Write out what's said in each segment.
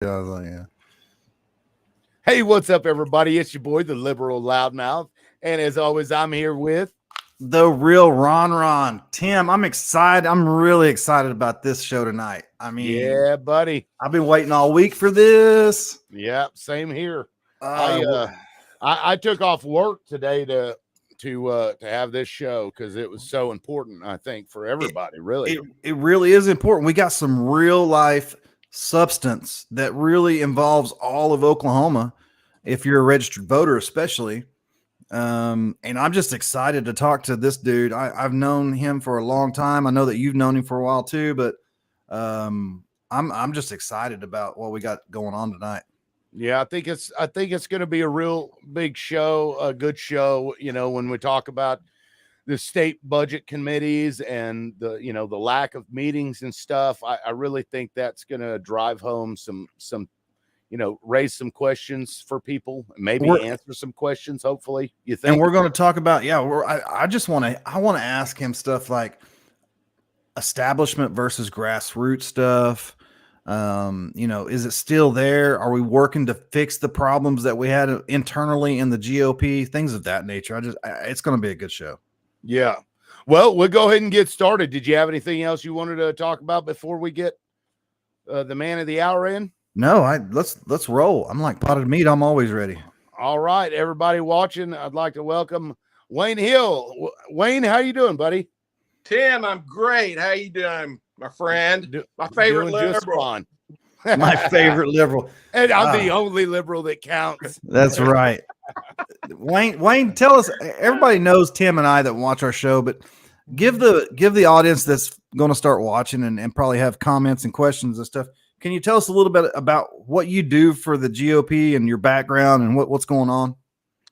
Yeah, I was like, yeah. Hey, what's up, everybody? It's your boy, the liberal loudmouth. And as always, I'm here with. The real Ron. Tim, I'm excited. I'm really excited about this show tonight. I mean, Yeah, buddy. I've been waiting all week for this. Yeah, same here. I Uh, uh I took off work today to have this show because it was so important, I think, for it, everybody, really. it really is important. We got some real life substance that really involves all of Oklahoma, if you're a registered voter, especially. And I'm just excited to talk to this dude. I've known him for a long time. I know that you've known him for a while too, but I'm just excited about what we got going on tonight. Yeah, I think it's going to be a real big show, a good show, when we talk about the state budget committees and the lack of meetings and stuff. I really think that's going to drive home some raise some questions for people, maybe We're answer some questions, hopefully. You and think? we're going to talk about I just want to ask him stuff like establishment versus grassroots stuff. Is it still there? Are we working to fix the problems that we had internally in the GOP? Things of that nature. It's going to be a good show. Yeah. Well, we'll go ahead and get started. Did you have anything else you wanted to talk about before we get the man of the hour in? No, let's roll. I'm like potted meat. I'm always ready. All right, everybody watching, I'd like to welcome Wayne Hill. Wayne, how you doing, buddy? Tim, I'm great. How you doing, my friend? My favorite Doing just liberal. fine. My favorite liberal. And I'm the only liberal that counts. That's right. Wayne, tell us. Everybody knows Tim and I that watch our show, but give the audience that's going to start watching and probably have comments and questions and stuff. Can you tell us a little bit about what you do for the GOP and your background and what's going on?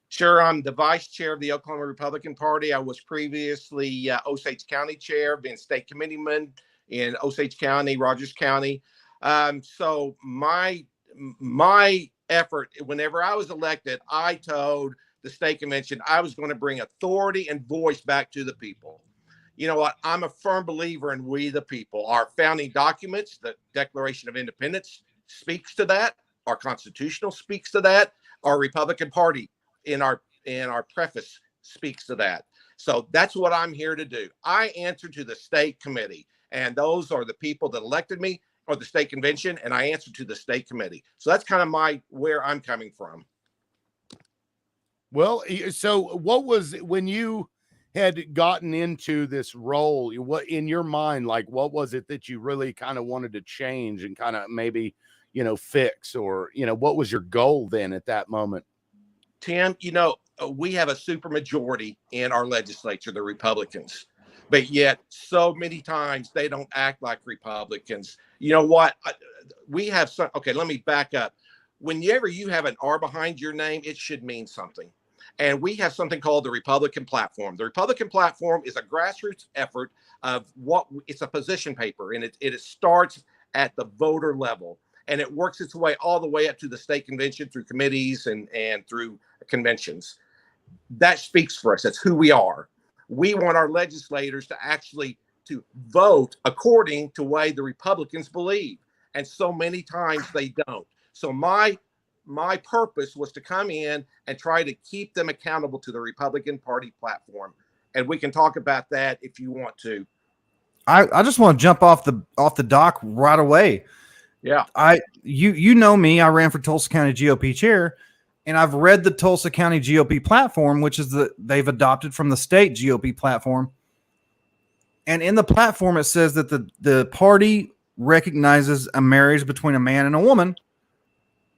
Sure, I'm the vice chair of the Oklahoma Republican Party. I was previously Osage County chair, been state committeeman in Osage County, Rogers County. So my effort, whenever I was elected, I told the state convention I was going to bring authority and voice back to the people. You know what? I'm a firm believer in we the people. Our founding documents, the Declaration of Independence, speaks to that. Our constitutional speaks to that. Our Republican Party in our preface speaks to that. So that's what I'm here to do. I answer to the state committee, and those are the people that elected me, or the state convention, and I answer to the state committee. So that's kind of where I'm coming from. Well, so what was when you had gotten into this role? What in your mind, like, what was it that you really kind of wanted to change and kind of maybe, fix, or what was your goal then at that moment? Tim, we have a super majority in our legislature, the Republicans, but yet so many times they don't act like Republicans. You know what? We have some. Okay, let me back up. Whenever you have an R behind your name, it should mean something. And we have something called the Republican platform. The Republican platform is a grassroots effort of it's a position paper, and it starts at the voter level, and it works its way all the way up to the state convention through committees and through conventions. That speaks for us. That's who we are. We want our legislators to actually to vote according to the way the Republicans believe, and so many times they don't. So my purpose was to come in and try to keep them accountable to the Republican Party platform, and we can talk about that if you want to. I just want to jump off the dock right away. Yeah, you know me. I ran for Tulsa County GOP chair, and I've read the Tulsa County GOP platform, which is they've adopted from the state GOP platform. And in the platform, it says that the party recognizes a marriage between a man and a woman.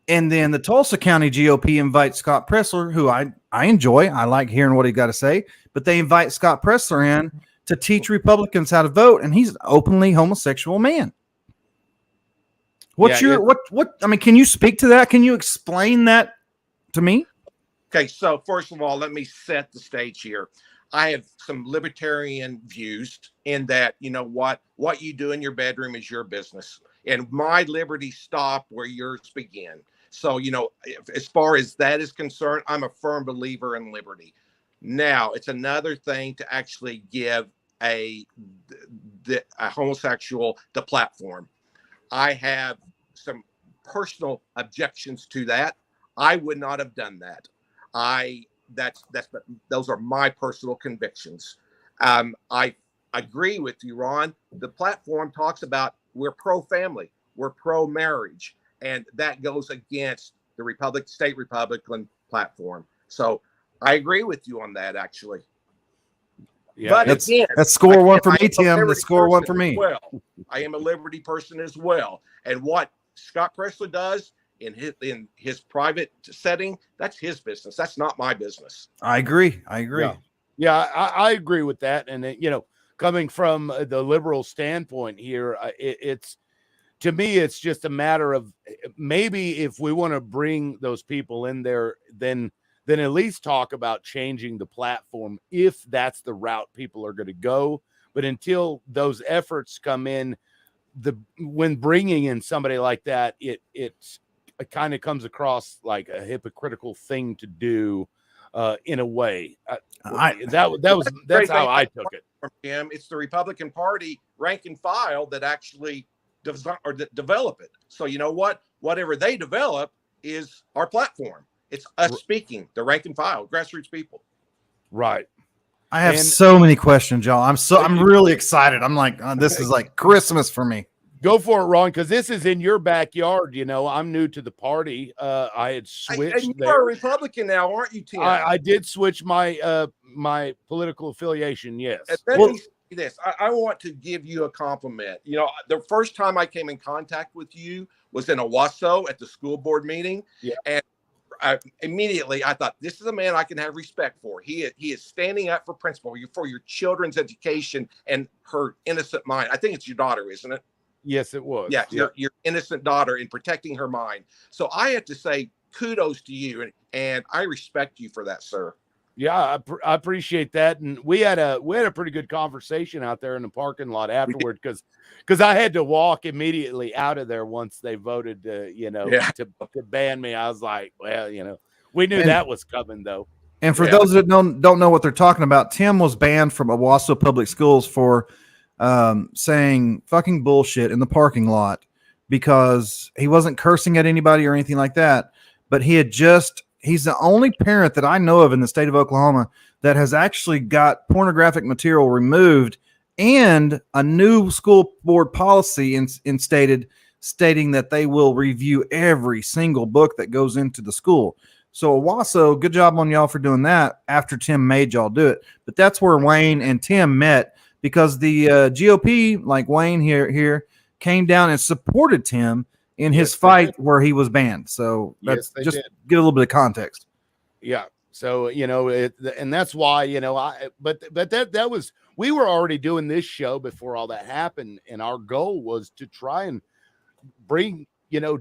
And then the Tulsa County GOP invites Scott Pressler, who I enjoy. I like hearing what he got to say. But they invite Scott Pressler in to teach Republicans how to vote, and he's an openly homosexual man. What's your what? I mean, can you speak to that? Can you explain that to me? Okay, so first of all, let me set the stage here. I have some libertarian views in that, what you do in your bedroom is your business, and my liberties stop where yours begin. So, as far as that is concerned, I'm a firm believer in liberty. Now, it's another thing to actually give a homosexual the platform. I have some personal objections to that. I would not have done that. Those are my personal convictions. I agree with you, Ron. The platform talks about we're pro-family, we're pro-marriage, and that goes against the state Republican platform. So I agree with you on that, actually. Yeah, But That's again, score one for I me, am a Tim. liberty That's score one person for as me. Well, I am a liberty person as well. And what Scott Presley does in his private setting, that's his business. That's not my business. I agree. Yeah, I agree with that. And, coming from the liberal standpoint here, it's to me, it's just a matter of maybe if we want to bring those people in there, then at least talk about changing the platform if that's the route people are going to go. But until those efforts come in, when bringing in somebody like that, it kind of comes across like a hypocritical thing to do in a way. That's how I took it. From him, it's the Republican Party rank and file that actually develop it. So you know what? Whatever they develop is our platform. It's us speaking, the rank and file, grassroots people. Right. I have so many questions, y'all. I'm really excited. I'm like, this is like Christmas for me. Go for it, Ron, because this is in your backyard. I'm new to the party. I had switched. And you're a Republican now, aren't you, Tim? I did switch my my political affiliation. Yes. Let me say this. I want to give you a compliment. The first time I came in contact with you was in Owasso at the school board meeting. Yeah. And immediately I thought, this is a man I can have respect for. He is standing up for principle, for your children's education and her innocent mind. I think it's your daughter, isn't it? Yes, it was. Yeah, your innocent daughter in protecting her mind. So I have to say kudos to you, and I respect you for that, sir. Yeah, I appreciate that, and we had a pretty good conversation out there in the parking lot afterward because I had to walk immediately out of there once they voted to ban me. I was like, well, we knew that was coming though. And for those that don't know what they're talking about, Tim was banned from Owasso Public Schools for saying fucking bullshit in the parking lot because he wasn't cursing at anybody or anything like that, but he's the only parent that I know of in the state of Oklahoma that has actually got pornographic material removed and a new school board policy stating that they will review every single book that goes into the school. So Owasso, good job on y'all for doing that after Tim made y'all do it. But that's where Wayne and Tim met because the GOP, like Wayne here, came down and supported Tim in his fight where he was banned. So that's just get a little bit of context. Yeah. So, and that's why, but that was, we were already doing this show before all that happened. And our goal was to try and bring,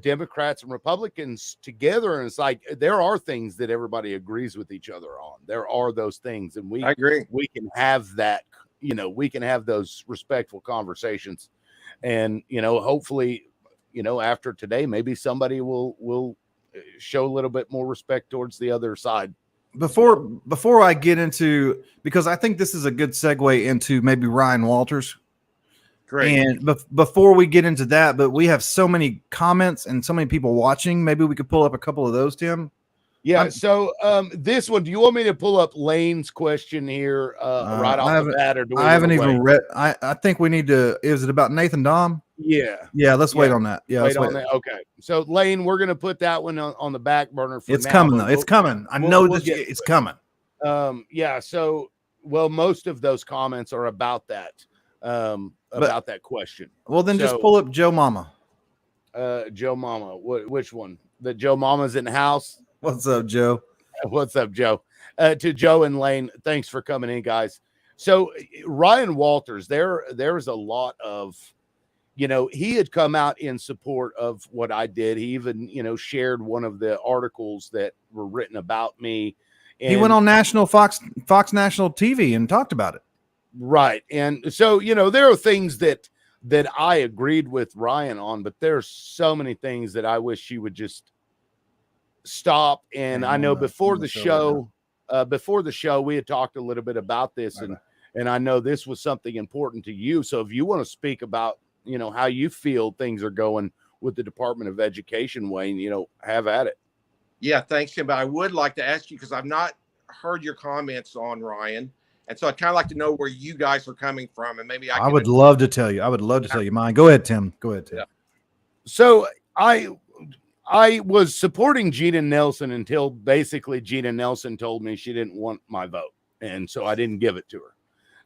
Democrats and Republicans together. And it's like, there are things that everybody agrees with each other on. There are those things. And I agree. We can have that, we can have those respectful conversations and, hopefully, after today, maybe somebody will show a little bit more respect towards the other side. Before I get into, because I think this is a good segue into maybe Ryan Walters. Great. And before we get into that, but we have so many comments and so many people watching. Maybe we could pull up a couple of those, Tim. Yeah. So this one, do you want me to pull up Lane's question here right off the bat? Or do I haven't even read. I think we need to. Is it about Nathan Dom? Yeah. Yeah. Let's wait on that. Yeah. Wait on that. Okay. So Lane, we're going to put that one on the back burner for It's now, coming though. It's coming. I know that it's coming. Yeah. So, most of those comments are about that. About that question. Well, then just pull up Joe Mama. Joe Mama. Which one? The Joe Mama's in the house. What's up, Joe? What's up, Joe? To Joe and Lane, thanks for coming in, guys. So Ryan Walters, there's a lot of, he had come out in support of what I did. He even, shared one of the articles that were written about me. And he went on Fox National TV and talked about it. Right. And so, there are things that I agreed with Ryan on, but there's so many things that I wish he would just stop. And I know before the show, we had talked a little bit about this, and I know this was something important to you. So if you want to speak about, how you feel things are going with the Department of Education, Wayne, have at it. Yeah, thanks, Tim. But I would like to ask you, because I've not heard your comments on Ryan. And so I'd kind of like to know where you guys are coming from. And maybe I would love to tell you. I would love to tell you mine. Go ahead, Tim. Go ahead, Tim. Yeah. So I was supporting Gina Nelson until basically Gina Nelson told me she didn't want my vote. And so I didn't give it to her.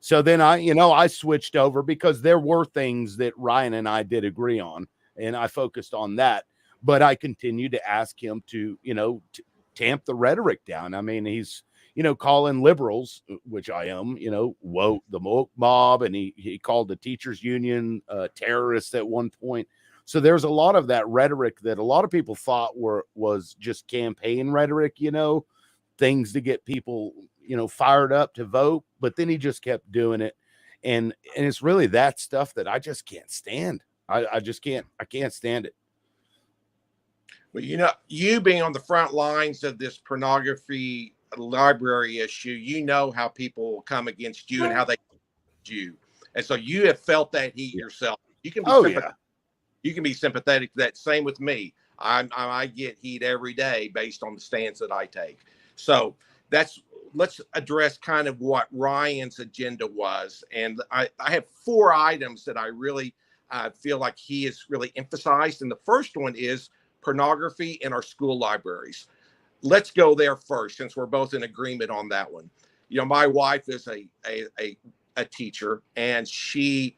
So then I switched over because there were things that Ryan and I did agree on, and I focused on that. But I continued to ask him to, tamp the rhetoric down. I mean, he's, calling liberals, which I am, woke, the woke mob, and he called the teachers union terrorists at one point. So there's a lot of that rhetoric that a lot of people thought was just campaign rhetoric, things to get people, fired up to vote. But then he just kept doing it. And it's really that stuff that I just can't stand. I can't stand it. Well, you being on the front lines of this pornography library issue, how people come against you and how they you. And so you have felt that heat yourself. You can be you can be sympathetic to that. Same with me. I get heat every day based on the stance that I take. So let's address kind of what Ryan's agenda was. And I have 4 items that I really feel like he has really emphasized. And the first one is pornography in our school libraries. Let's go there first, since we're both in agreement on that one. My wife is a teacher, and she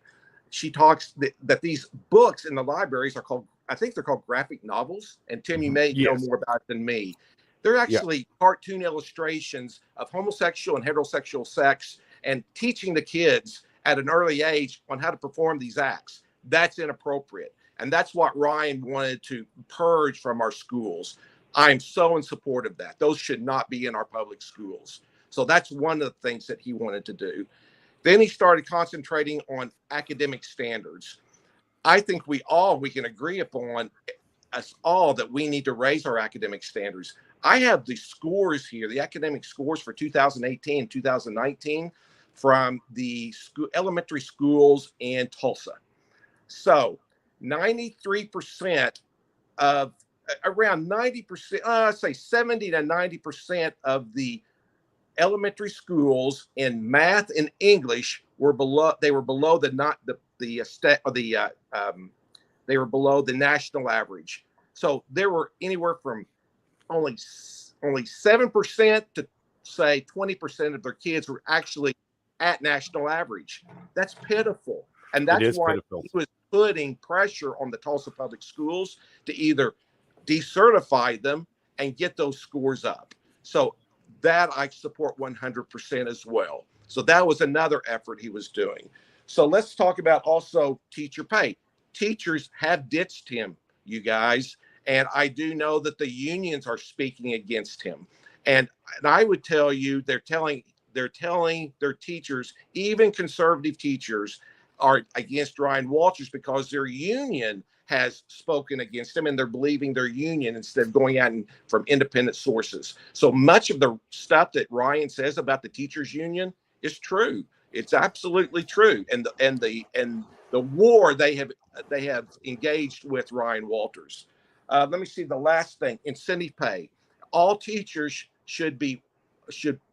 talks that these books in the libraries are called, I think they're called graphic novels. And Tim, you may know more about it than me. They're actually cartoon illustrations of homosexual and heterosexual sex, and teaching the kids at an early age on how to perform these acts. That's inappropriate. And that's what Ryan wanted to purge from our schools. I'm so in support of that. Those should not be in our public schools. So that's one of the things that he wanted to do. Then he started concentrating on academic standards. I think we can agree upon us all that we need to raise our academic standards. I have the scores here, the academic scores for 2018 and 2019 from the elementary schools in Tulsa. So 93% of, around 90%, say 70 to 90% of the elementary schools in math and English were below they were below the national average. So there were anywhere from only 7% to say 20% of their kids were actually at national average. That's pitiful. And that's why he was putting pressure on the Tulsa public schools to either decertify them and get those scores up. So that I support 100% as well. So that was another effort he was doing. So let's talk about also teacher pay. Teachers have ditched him, you guys. And I do know that the unions are speaking against him. And I would tell you, they're telling their teachers, even conservative teachers, are against Ryan Walters because their union has spoken against him, and they're believing their union instead of going out from independent sources. So much of the stuff that Ryan says about the teachers union is true. It's absolutely true. And the war they have engaged with Ryan Walters. Let me see the last thing: incentive pay. All teachers should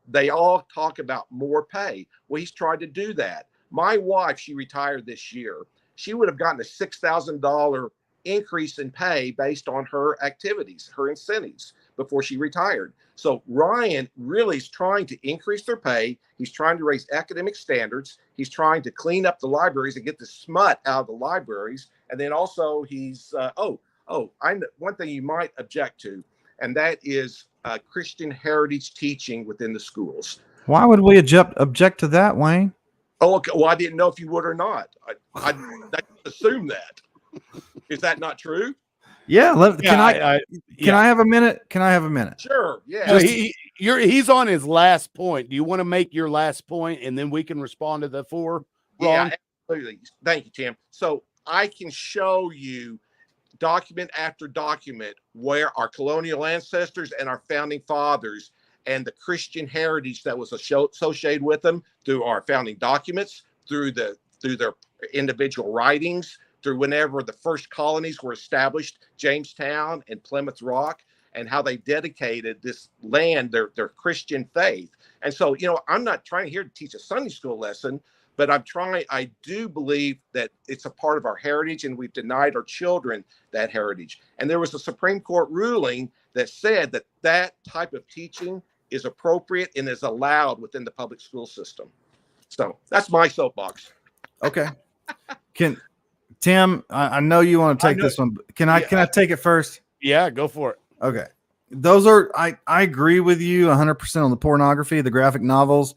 they all talk about more pay. Well, he's tried to do that. My wife, she retired this year. She would have gotten a $6,000 increase in pay based on her activities, her incentives, before she retired. So Ryan really is trying to increase their pay. He's trying to raise academic standards. He's trying to clean up the libraries and get the smut out of the libraries. And then also he's, one thing you might object to, and that is Christian heritage teaching within the schools. Why would we object to that, Wayne? Oh, okay. Well, I didn't know if you would or not. I assume that. Is that not true? Yeah. Can I have a minute? Can I have a minute? Sure. Yeah. He's on his last point. Do you want to make your last point, and then we can respond to the 4? Yeah, absolutely. Thank you, Tim. So I can show you document after document where our colonial ancestors and our founding fathers and the Christian heritage that was associated with them through our founding documents, through their individual writings, through whenever the first colonies were established, Jamestown and Plymouth Rock, and how they dedicated this land, their Christian faith. And so, I'm not trying here to teach a Sunday school lesson, but I do believe that it's a part of our heritage, and we've denied our children that heritage. And there was a Supreme Court ruling that said that that type of teaching is appropriate and is allowed within the public school system. So that's my soapbox. Okay. Tim, I know you want to take this one. Can I take it first? Yeah, go for it. Okay. Those are, I agree with you 100% on the pornography, the graphic novels,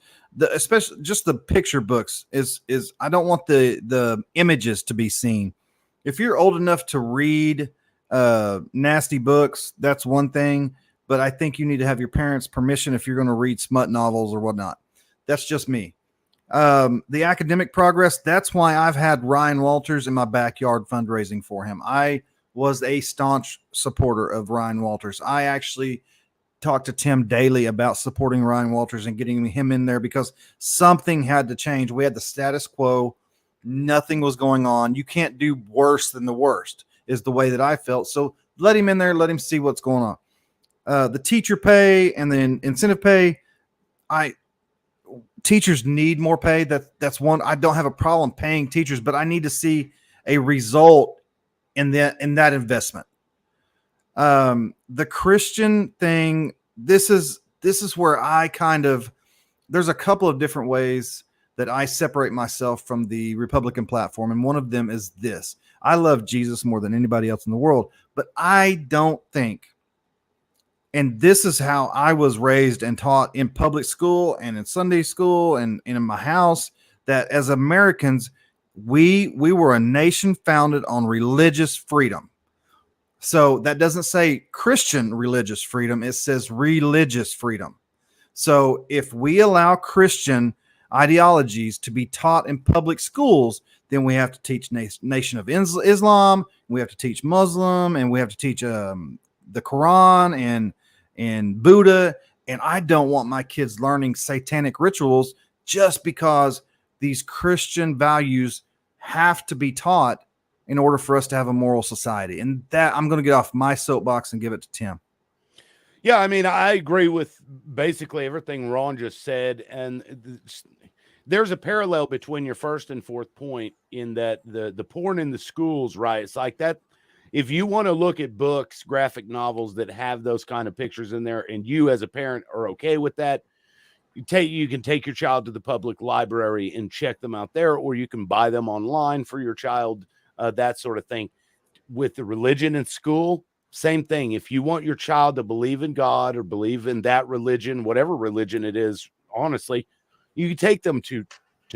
especially just the picture books is I don't want the images to be seen. If you're old enough to read nasty books, that's one thing, but I think you need to have your parents' permission if you're going to read smut novels or whatnot. That's just me. The academic progress, that's why I've had Ryan Walters in my backyard fundraising for him. I was a staunch supporter of Ryan Walters. I actually talked to Tim daily about supporting Ryan Walters and getting him in there because something had to change. We had the status quo. Nothing was going on. You can't do worse than the worst is the way that I felt. So let him in there. Let him see what's going on. The teacher pay and then incentive pay. Teachers need more pay. That's one. I don't have a problem paying teachers, but I need to see a result in that investment. The Christian thing, this is where I there's a couple of different ways that I separate myself from the Republican platform. And one of them is this: I love Jesus more than anybody else in the world, but I don't think, and this is how I was raised and taught in public school and in Sunday school and in my house, that as Americans, we were a nation founded on religious freedom. So that doesn't say Christian religious freedom. It says religious freedom. So if we allow Christian ideologies to be taught in public schools, then we have to teach Nation of Islam. We have to teach Muslim, and we have to teach the Quran and Buddha. And I don't want my kids learning satanic rituals just because these Christian values have to be taught in order for us to have a moral society. And that, I'm going to get off my soapbox and give it to Tim. Yeah, I mean, I agree with basically everything Ron just said. And there's a parallel between your first and fourth point in that the porn in the schools, right? It's like that. If you want to look at books, graphic novels that have those kind of pictures in there, and you as a parent are okay with that, you can take your child to the public library and check them out there, or you can buy them online for your child, that sort of thing. With the religion in school, same thing. If you want your child to believe in God or believe in that religion, whatever religion it is, honestly, you can take them to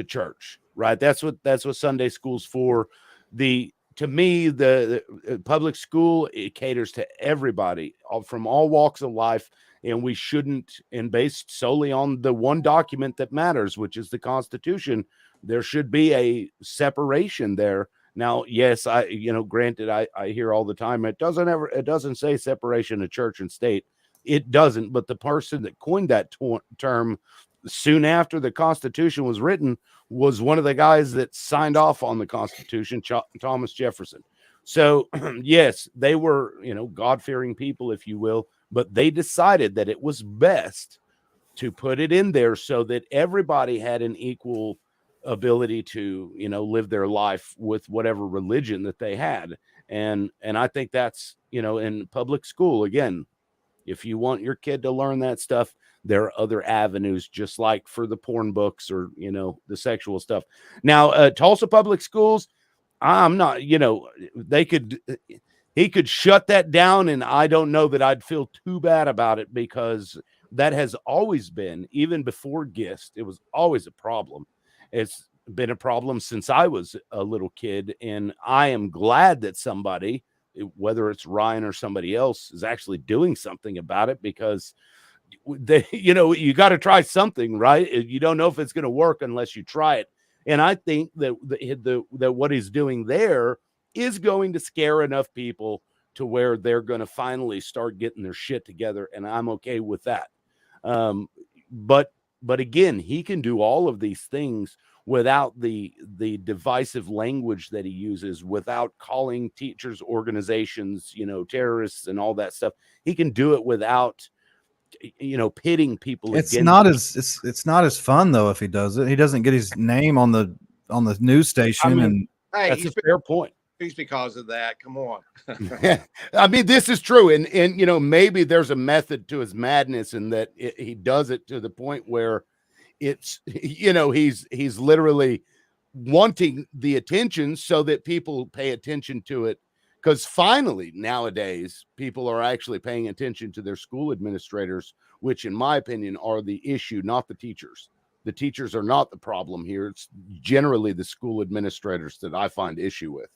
church, right? That's what Sunday school's for. To me, the public school, it caters to everybody from all walks of life. And we shouldn't, and based solely on the one document that matters, which is the Constitution, there should be a separation there. Now, yes, granted, I hear all the time, it doesn't say separation of church and state. It doesn't, but the person that coined that term soon after the Constitution was written was one of the guys that signed off on the Constitution, Thomas Jefferson. So yes, they were, God-fearing people, if you will, but they decided that it was best to put it in there so that everybody had an equal ability to, live their life with whatever religion that they had. And I think that's, in public school, again, if you want your kid to learn that stuff, there are other avenues, just like for the porn books or, the sexual stuff. Now, Tulsa public schools, I'm not, he could shut that down, and I don't know that I'd feel too bad about it, because that has always been, even before GIST, it was always a problem. It's been a problem since I was a little kid, and I am glad that somebody, whether it's Ryan or somebody else, is actually doing something about it, because you got to try something, right? You don't know if it's going to work unless you try it. And I think that that what he's doing there is going to scare enough people to where they're going to finally start getting their shit together, and I'm okay with that. But again, he can do all of these things without the divisive language that he uses, without calling teachers organizations, terrorists and all that stuff. He can do it without, pitting people It's against. not as it's not as fun though if he does it. He doesn't get his name on the news station, and Hey, that's a fair point. He's because of that. Come on. I mean, this is true. And maybe there's a method to his madness in that he does it to the point where it's, he's literally wanting the attention so that people pay attention to it. Because finally, nowadays, people are actually paying attention to their school administrators, which in my opinion are the issue, not the teachers. The teachers are not the problem here. It's generally the school administrators that I find issue with.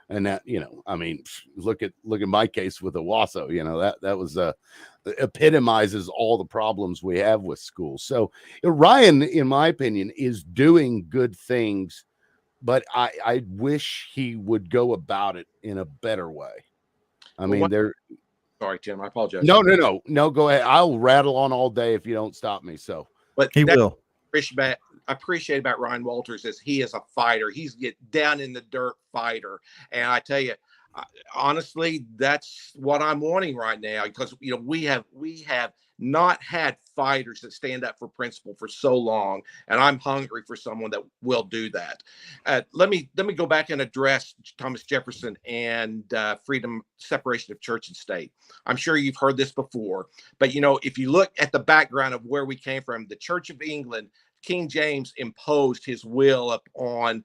And that, I mean, look at my case with Owasso, that was epitomizes all the problems we have with schools. So Ryan, in my opinion, is doing good things, but I wish he would go about it in a better way. Sorry, Tim, I apologize. No, go ahead. I'll rattle on all day if you don't stop me. So, but he will. I appreciate about Ryan Walters is he is a fighter. He's get down in the dirt fighter. And I tell you, honestly, that's what I'm wanting right now, because we have not had fighters that stand up for principle for so long, and I'm hungry for someone that will do that. Let me go back and address Thomas Jefferson and freedom, separation of church and state. I'm sure you've heard this before, but if you look at the background of where we came from, the Church of England, King James imposed his will upon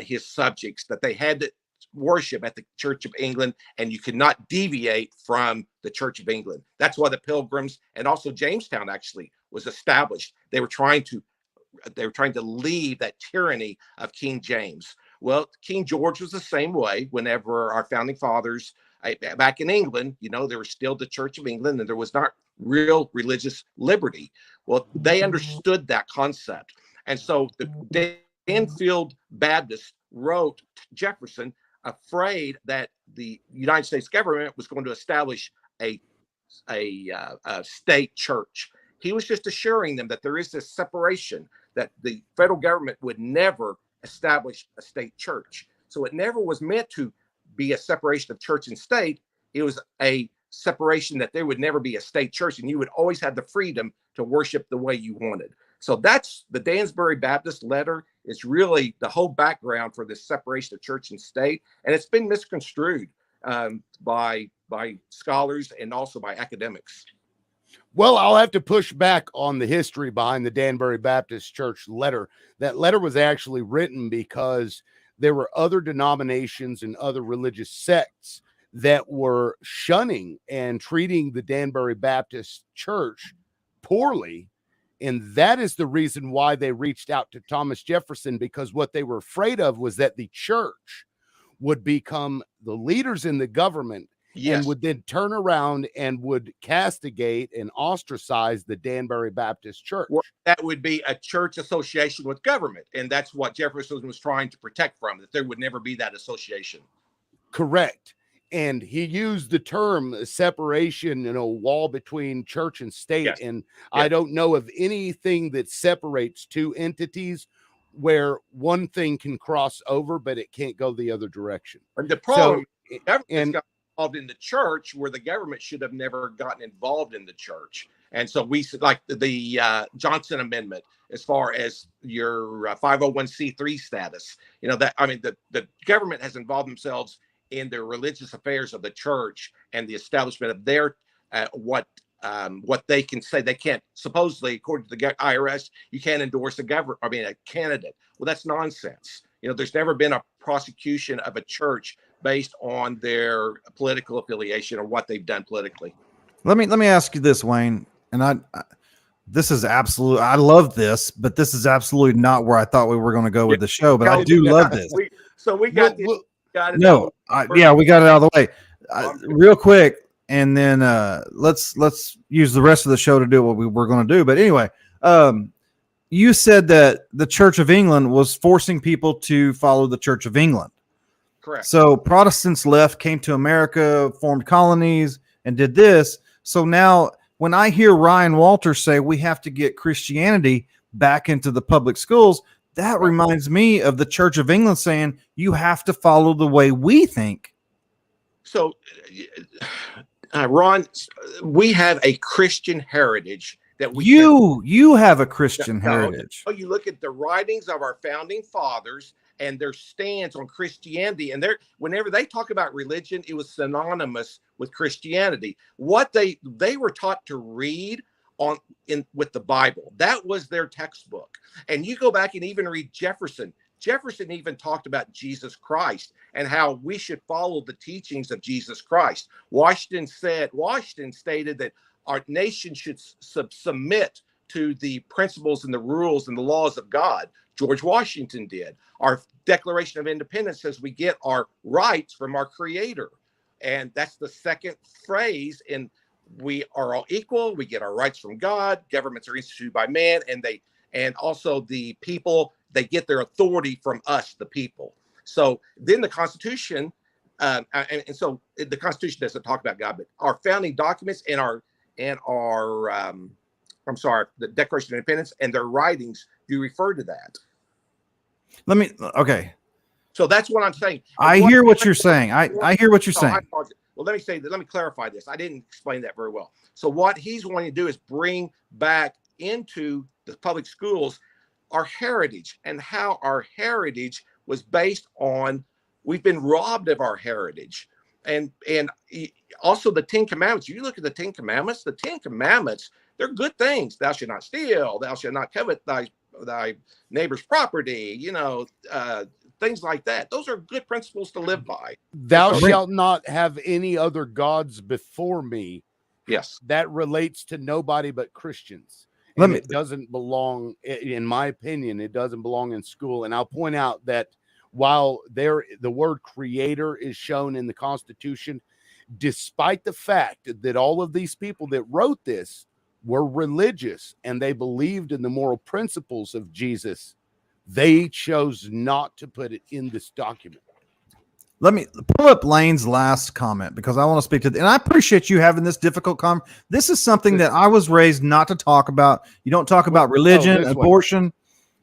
his subjects that they had to worship at the Church of England, and you could not deviate from the Church of England. That's why the Pilgrims and also Jamestown actually was established. They were trying to leave that tyranny of King James. Well, King George was the same way. Whenever our founding fathers back in England, there was still the Church of England, and there was not real religious liberty. Well, they understood that concept, and so the Danfield Baptists wrote to Jefferson, afraid that the United States government was going to establish a state church. He was just assuring them that there is this separation, that the federal government would never establish a state church. So it never was meant to be a separation of church and state. It was a separation that there would never be a state church, and you would always have the freedom to worship the way you wanted. So that's the Dansbury Baptist letter. Is really the whole background for this separation of church and state, and it's been misconstrued by scholars and also by academics. Well, I'll have to push back on the history behind the Danbury Baptist Church letter. That letter was actually written because there were other denominations and other religious sects that were shunning and treating the Danbury Baptist Church poorly. And that is the reason why they reached out to Thomas Jefferson, because what they were afraid of was that the church would become the leaders in the government. Yes. And would then turn around and would castigate and ostracize the Danbury Baptist Church. Well, that would be a church association with government. And that's what Jefferson was trying to protect from, that there would never be that association. Correct. And he used the term separation, wall between church and state. Yes. And yes. I don't know of anything that separates two entities where one thing can cross over, but it can't go the other direction. And the problem, government got involved in the church where the government should have never gotten involved in the church. And so we, like the Johnson Amendment, as far as your 501c3 status, the government has involved themselves in the religious affairs of the church and the establishment of their what they can say. They can't, supposedly, according to the IRS, you can't endorse a candidate. Well, that's nonsense. There's never been a prosecution of a church based on their political affiliation or what they've done politically. Let me ask you this, Wayne, and this is absolute. I love this, but this is absolutely not where I thought we were going to go with the show. But I do love this. We got this. We got it out of the way real quick, and then let's use the rest of the show to do what we were going to do. But anyway, you said that the Church of England was forcing people to follow the Church of England. Correct. So Protestants left, came to America, formed colonies, and did this. So now when I hear Ryan Walters say we have to get Christianity back into the public schools, that reminds me of the Church of England saying you have to follow the way we think. So, Ron, we have a Christian heritage that you have a Christian heritage. You look at the writings of our founding fathers and their stance on Christianity, and whenever they talk about religion, it was synonymous with Christianity. What they were taught to read with the Bible, that was their textbook. And you go back and even read Jefferson. Jefferson even talked about Jesus Christ and how we should follow the teachings of Jesus Christ. Washington stated that our nation should submit to the principles and the rules and the laws of God. George Washington did. Our Declaration of Independence says we get our rights from our Creator. And that's the second phrase. And we are all equal. We get our rights from God. Governments are instituted by man. And also the people, they get their authority from us, the people. So then the Constitution, and so the Constitution doesn't talk about God, but our founding documents and the Declaration of Independence and their writings do refer to that. Okay. So that's what I'm saying. I hear what you're saying. I hear what you're saying. Well, let me clarify this. I didn't explain that very well. So what he's wanting to do is bring back into the public schools our heritage and how our heritage was based on, we've been robbed of our heritage. And also the 10 Commandments. You look at the 10 Commandments, they're good things. Thou shalt not steal, thou shalt not covet thy neighbor's property, things like that. Those are good principles to live by. Thou shalt not have any other gods before me. Yes. That relates to nobody but Christians. It doesn't belong, in my opinion, it doesn't belong in school. And I'll point out that while the word creator is shown in the Constitution, despite the fact that all of these people that wrote this were religious and they believed in the moral principles of Jesus, they chose not to put it in this document. Let me pull up Lane's last comment because I want to speak to, and I appreciate you having this difficult comment. This is something that I was raised not to talk about. You don't talk about religion, abortion.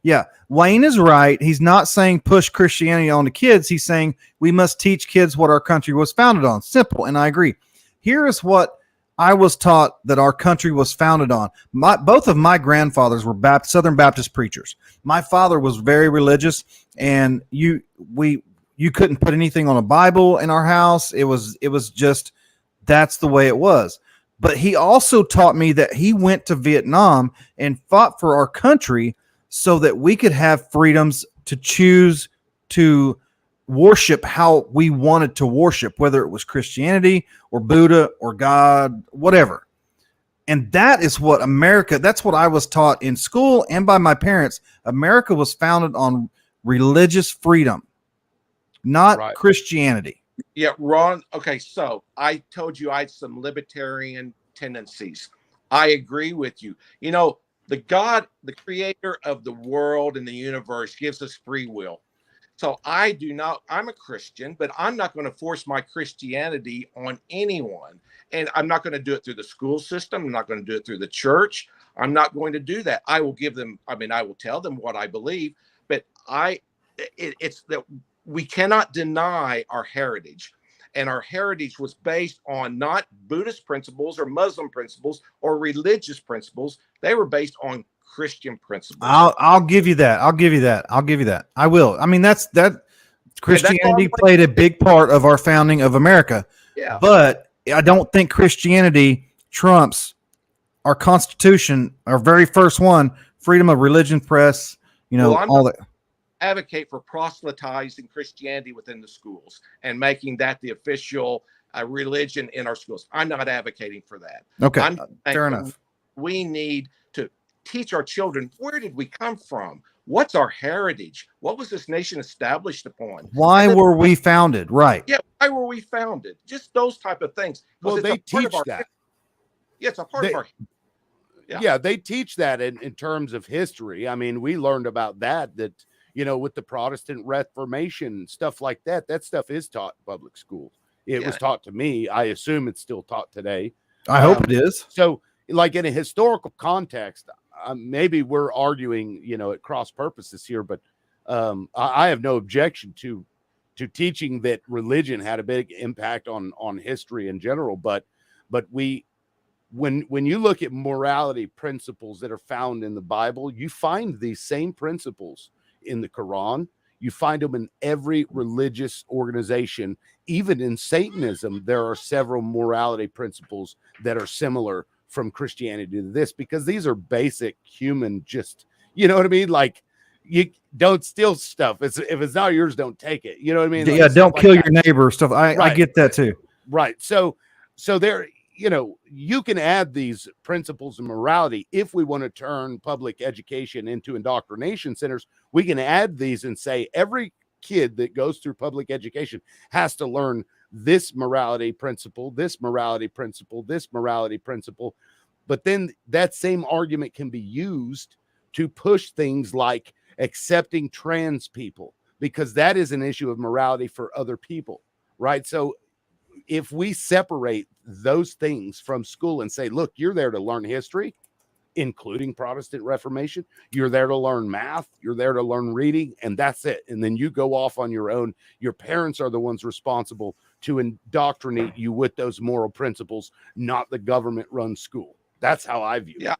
Yeah. Wayne is right. He's not saying push Christianity on the kids. He's saying we must teach kids what our country was founded on. Simple. And I agree. Here is what I was taught that our country was founded on. Both of my grandfathers were Southern Baptist preachers. My father was very religious, and you couldn't put anything on a Bible in our house. It was just, that's the way it was. But he also taught me that he went to Vietnam and fought for our country so that we could have freedoms to choose to worship how we wanted to worship, whether it was Christianity or Buddha or God, whatever. And that is what that's what I was taught in school and by my parents. America was founded on religious freedom, not Christianity. Yeah, Ron. Okay, so I told you I had some libertarian tendencies. I agree with you. The God, the creator of the world and the universe, gives us free will. So I'm a Christian, but I'm not going to force my Christianity on anyone. And I'm not going to do it through the school system. I'm not going to do it through the church. I'm not going to do that. I will tell them what I believe, but it's that we cannot deny our heritage. And our heritage was based on not Buddhist principles or Muslim principles or religious principles. They were based on Christian principles. I'll give you that. I will. I mean, that Christianity played a big part of our founding of America. Yeah. But I don't think Christianity trumps our Constitution, our very first one, freedom of religion, press, all that. Advocate for proselytizing Christianity within the schools and making that the official religion in our schools. I'm not advocating for that. Okay, fair enough. We need to teach our children, where did we come from? What's our heritage? What was this nation established upon? Why were we founded? Right. Yeah, why were we founded? Just those type of things. Well, they teach that. Yeah, it's a part of our. Yeah, they teach that in terms of history. I mean, we learned about that with the Protestant Reformation and stuff like that. That stuff is taught in public schools. It was taught to me. I assume it's still taught today. I hope it is. So, like in a historical context, maybe we're arguing, at cross purposes here, but I have no objection to teaching that religion had a big impact on history in general. But when you look at morality principles that are found in the Bible, you find these same principles in the Quran. You find them in every religious organization. Even in Satanism, there are several morality principles that are similar from Christianity to this, because these are basic human, just, you know what I mean? Like, you don't steal stuff. If it's not yours, don't take it. You know what I mean? Yeah, Like, don't kill your neighbor stuff. I get that too. Right. So there, you can add these principles of morality. If we want to turn public education into indoctrination centers, we can add these and say every kid that goes through public education has to learn this morality principle, this morality principle, this morality principle. But then that same argument can be used to push things like accepting trans people, because that is an issue of morality for other people, right? So if we separate those things from school and say, look, you're there to learn history, including Protestant Reformation, you're there to learn math, you're there to learn reading, and that's it. And then you go off on your own. Your parents are the ones responsible to indoctrinate you with those moral principles, not the government run school. That's how I view it.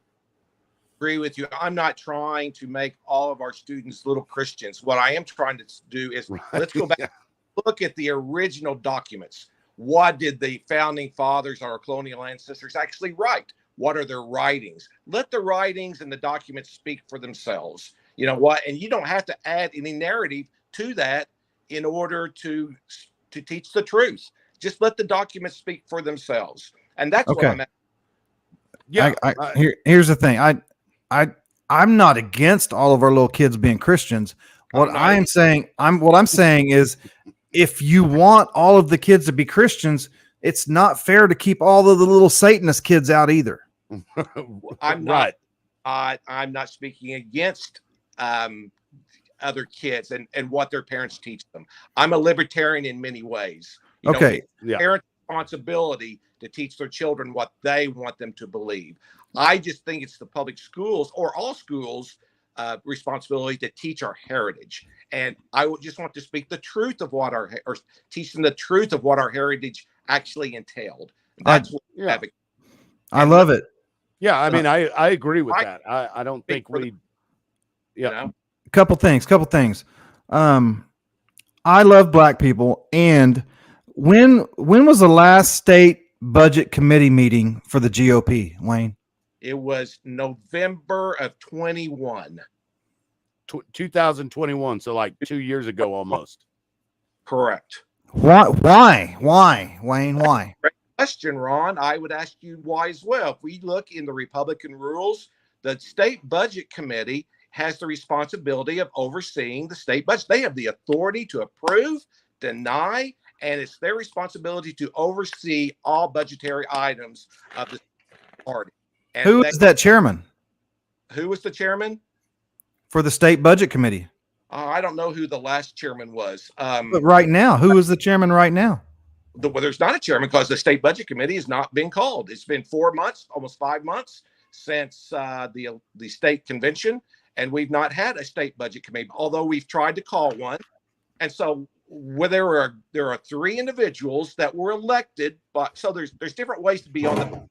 Agree with you. I'm not trying to make all of our students little Christians. What I am trying to do is let's go back, look at the original documents. What did the founding fathers, our colonial ancestors, actually write? What are their writings? Let the writings and the documents speak for themselves. You know what? And you don't have to add any narrative to that in order to teach the truth. Just let the documents speak for themselves. And that's what I'm at. Yeah. Here's the thing. I'm not against all of our little kids being Christians. What I'm saying is, if you want all of the kids to be Christians, it's not fair to keep all of the little Satanist kids out either. I'm not speaking against other kids and what their parents teach them. I'm a libertarian in many ways. Parents' responsibility to teach their children what they want them to believe. I just think it's the public schools or all schools' responsibility to teach our heritage. And I would just want to speak the truth of what teach them the truth of what our heritage actually entailed. That's what I love it. Yeah, I mean, I agree with that. I don't think we. Couple things. I love black people. And when was the last state budget committee meeting for the GOP, Wayne? It was November of 2021. So like 2 years ago, almost. Correct. Why, Wayne? Why? Great question, Ron. I would ask you why as well. If we look in the Republican rules, the state budget committee has the responsibility of overseeing the state budget. They have the authority to approve, deny, and it's their responsibility to oversee all budgetary items of the party. And who is that chairman? Who was the chairman? For the state budget committee. I don't know who the last chairman was. But right now, who is the chairman right now? There's not a chairman because the state budget committee has not been called. It's been 4 months, almost 5 months since the state convention, and we've not had a state budget committee, although we've tried to call one. And so there are 3 individuals that were elected, but so there's different ways to be on the.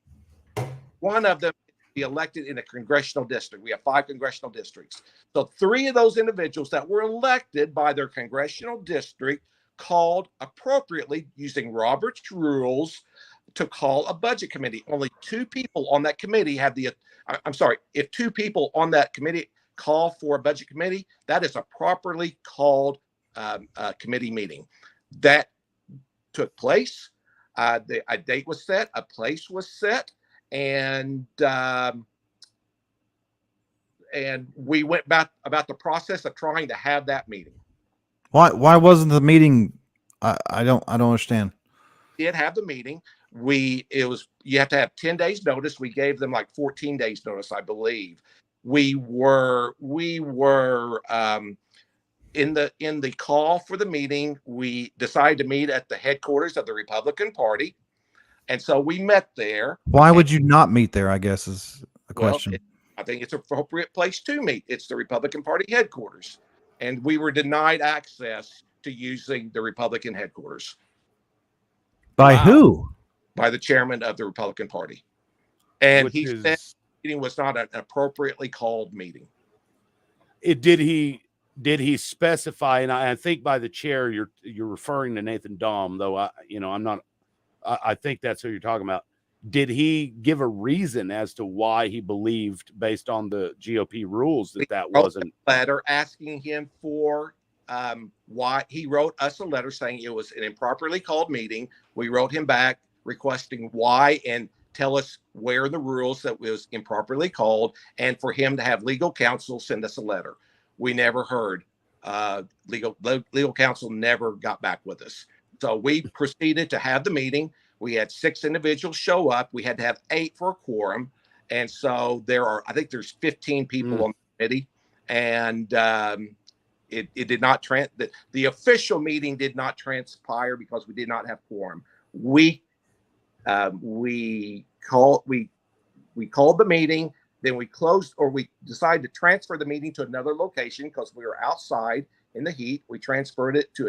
One of them is to be elected in a congressional district. We have 5 congressional districts. So 3 of those individuals that were elected by their congressional district called appropriately, using Robert's rules, to call a budget committee. Only 2 people on that committee have if 2 people on that committee call for a budget committee, that is a properly called committee meeting. That took place. A date was set, a place was set, and we went about the process of trying to have that meeting. Why wasn't the meeting? I don't understand. Did have the meeting. You have to have 10 days notice. We gave them like 14 days notice, I believe. We were in the call for the meeting. We decided to meet at the headquarters of the Republican Party. And so we met there. Why would you not meet there, I guess, is the question. I think it's an appropriate place to meet. It's the Republican Party headquarters. And we were denied access to using the Republican headquarters. By Wow. who? By the chairman of the Republican Party. And Which he is- said the meeting was not an appropriately called meeting. Did he specify? And I think by the chair you're referring to Nathan Dahm, though I'm not. I think that's who you're talking about. Did he give a reason as to why he believed, based on the GOP rules, that wasn't a letter asking him for why? He wrote us a letter saying it was an improperly called meeting. We wrote him back requesting why and tell us where the rules that was improperly called, and for him to have legal counsel send us a letter. We never heard. Legal counsel never got back with us. So we proceeded to have the meeting. We had 6 individuals show up. We had to have 8 for a quorum. And so I think there's 15 people on the committee. And it did not, the official meeting did not transpire because we did not have quorum. We called the meeting, then we closed, or we decided to transfer the meeting to another location because we were outside in the heat. We transferred it to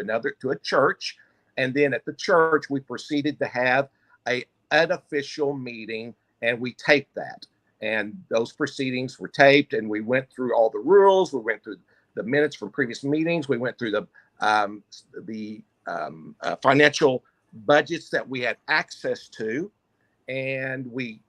a church. And then at the church, we proceeded to have an unofficial meeting, and we taped that. And those proceedings were taped, and we went through all the rules. We went through the minutes from previous meetings. We went through the financial budgets that we had access to, and we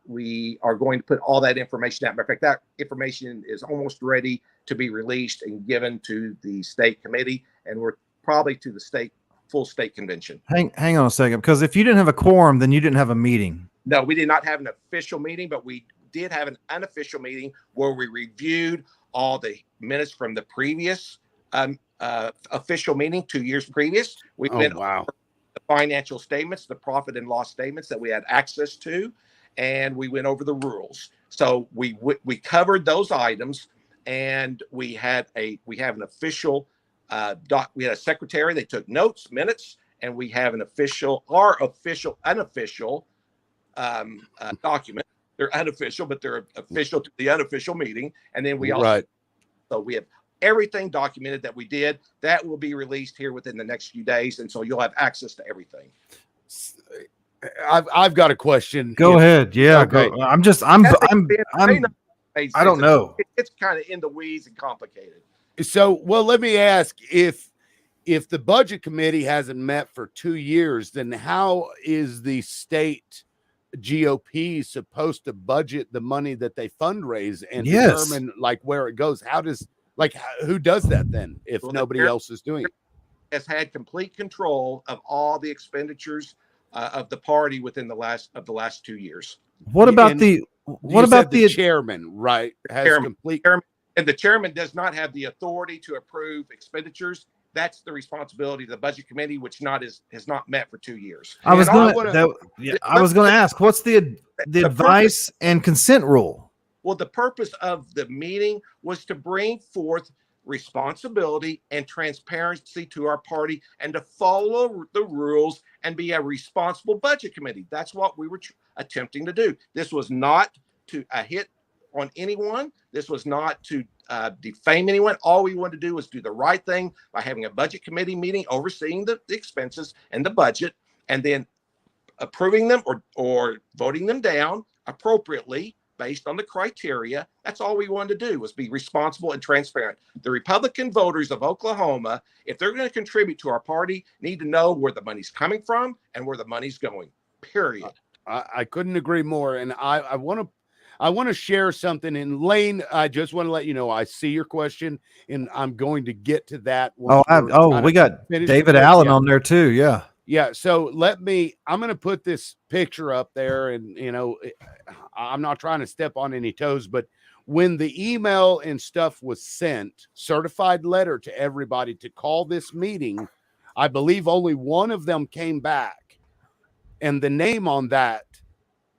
are going to put all that information out. Matter of fact, that information is almost ready to be released and given to the state committee, and we're probably to the full state convention. Hang on a second, because if you didn't have a quorum, then you didn't have a meeting. No, we did not have an official meeting, but we did have an unofficial meeting where we reviewed all the minutes from the previous official meeting 2 years previous. We went over the financial statements, the profit and loss statements that we had access to, and we went over the rules. So we covered those items, and we have an official we had a secretary. They took notes, minutes, and we have our unofficial document. They're unofficial, but they're official to the unofficial meeting. And then we also, so we have everything documented that we did. That will be released here within the next few days, and so you'll have access to everything. I've got a question. Go ahead. Yeah. Okay. Go. I don't know. It's kind of in the weeds and complicated. So, well, let me ask, if the budget committee hasn't met for 2 years, then how is the state GOP supposed to budget the money that they fundraise and determine like where it goes? Who does that then if nobody else is doing it? Has had complete control of all the expenditures of the party within the last 2 years. What about the chairman, right? And the chairman does not have the authority to approve expenditures. That's the responsibility of the budget committee, which has not met for 2 years. I was going to ask, what's the advice and consent rule? Well, the purpose of the meeting was to bring forth responsibility and transparency to our party and to follow the rules and be a responsible budget committee. That's what we were attempting to do. This was not to hit on anyone. This was not to defame anyone. All we wanted to do was do the right thing by having a budget committee meeting, overseeing the expenses and the budget, and then approving them or voting them down appropriately based on the criteria. That's all we wanted to do, was be responsible and transparent. The Republican voters of Oklahoma, if they're going to contribute to our party, need to know where the money's coming from and where the money's going, period. I couldn't agree more. And I want to share something. And Lane, I just want to let you know, I see your question, and I'm going to get to that. We got David Allen on there too. Yeah. Yeah. So I'm going to put this picture up there, and, I'm not trying to step on any toes, but when the email and stuff was sent, certified letter to everybody to call this meeting, I believe only one of them came back. And the name on that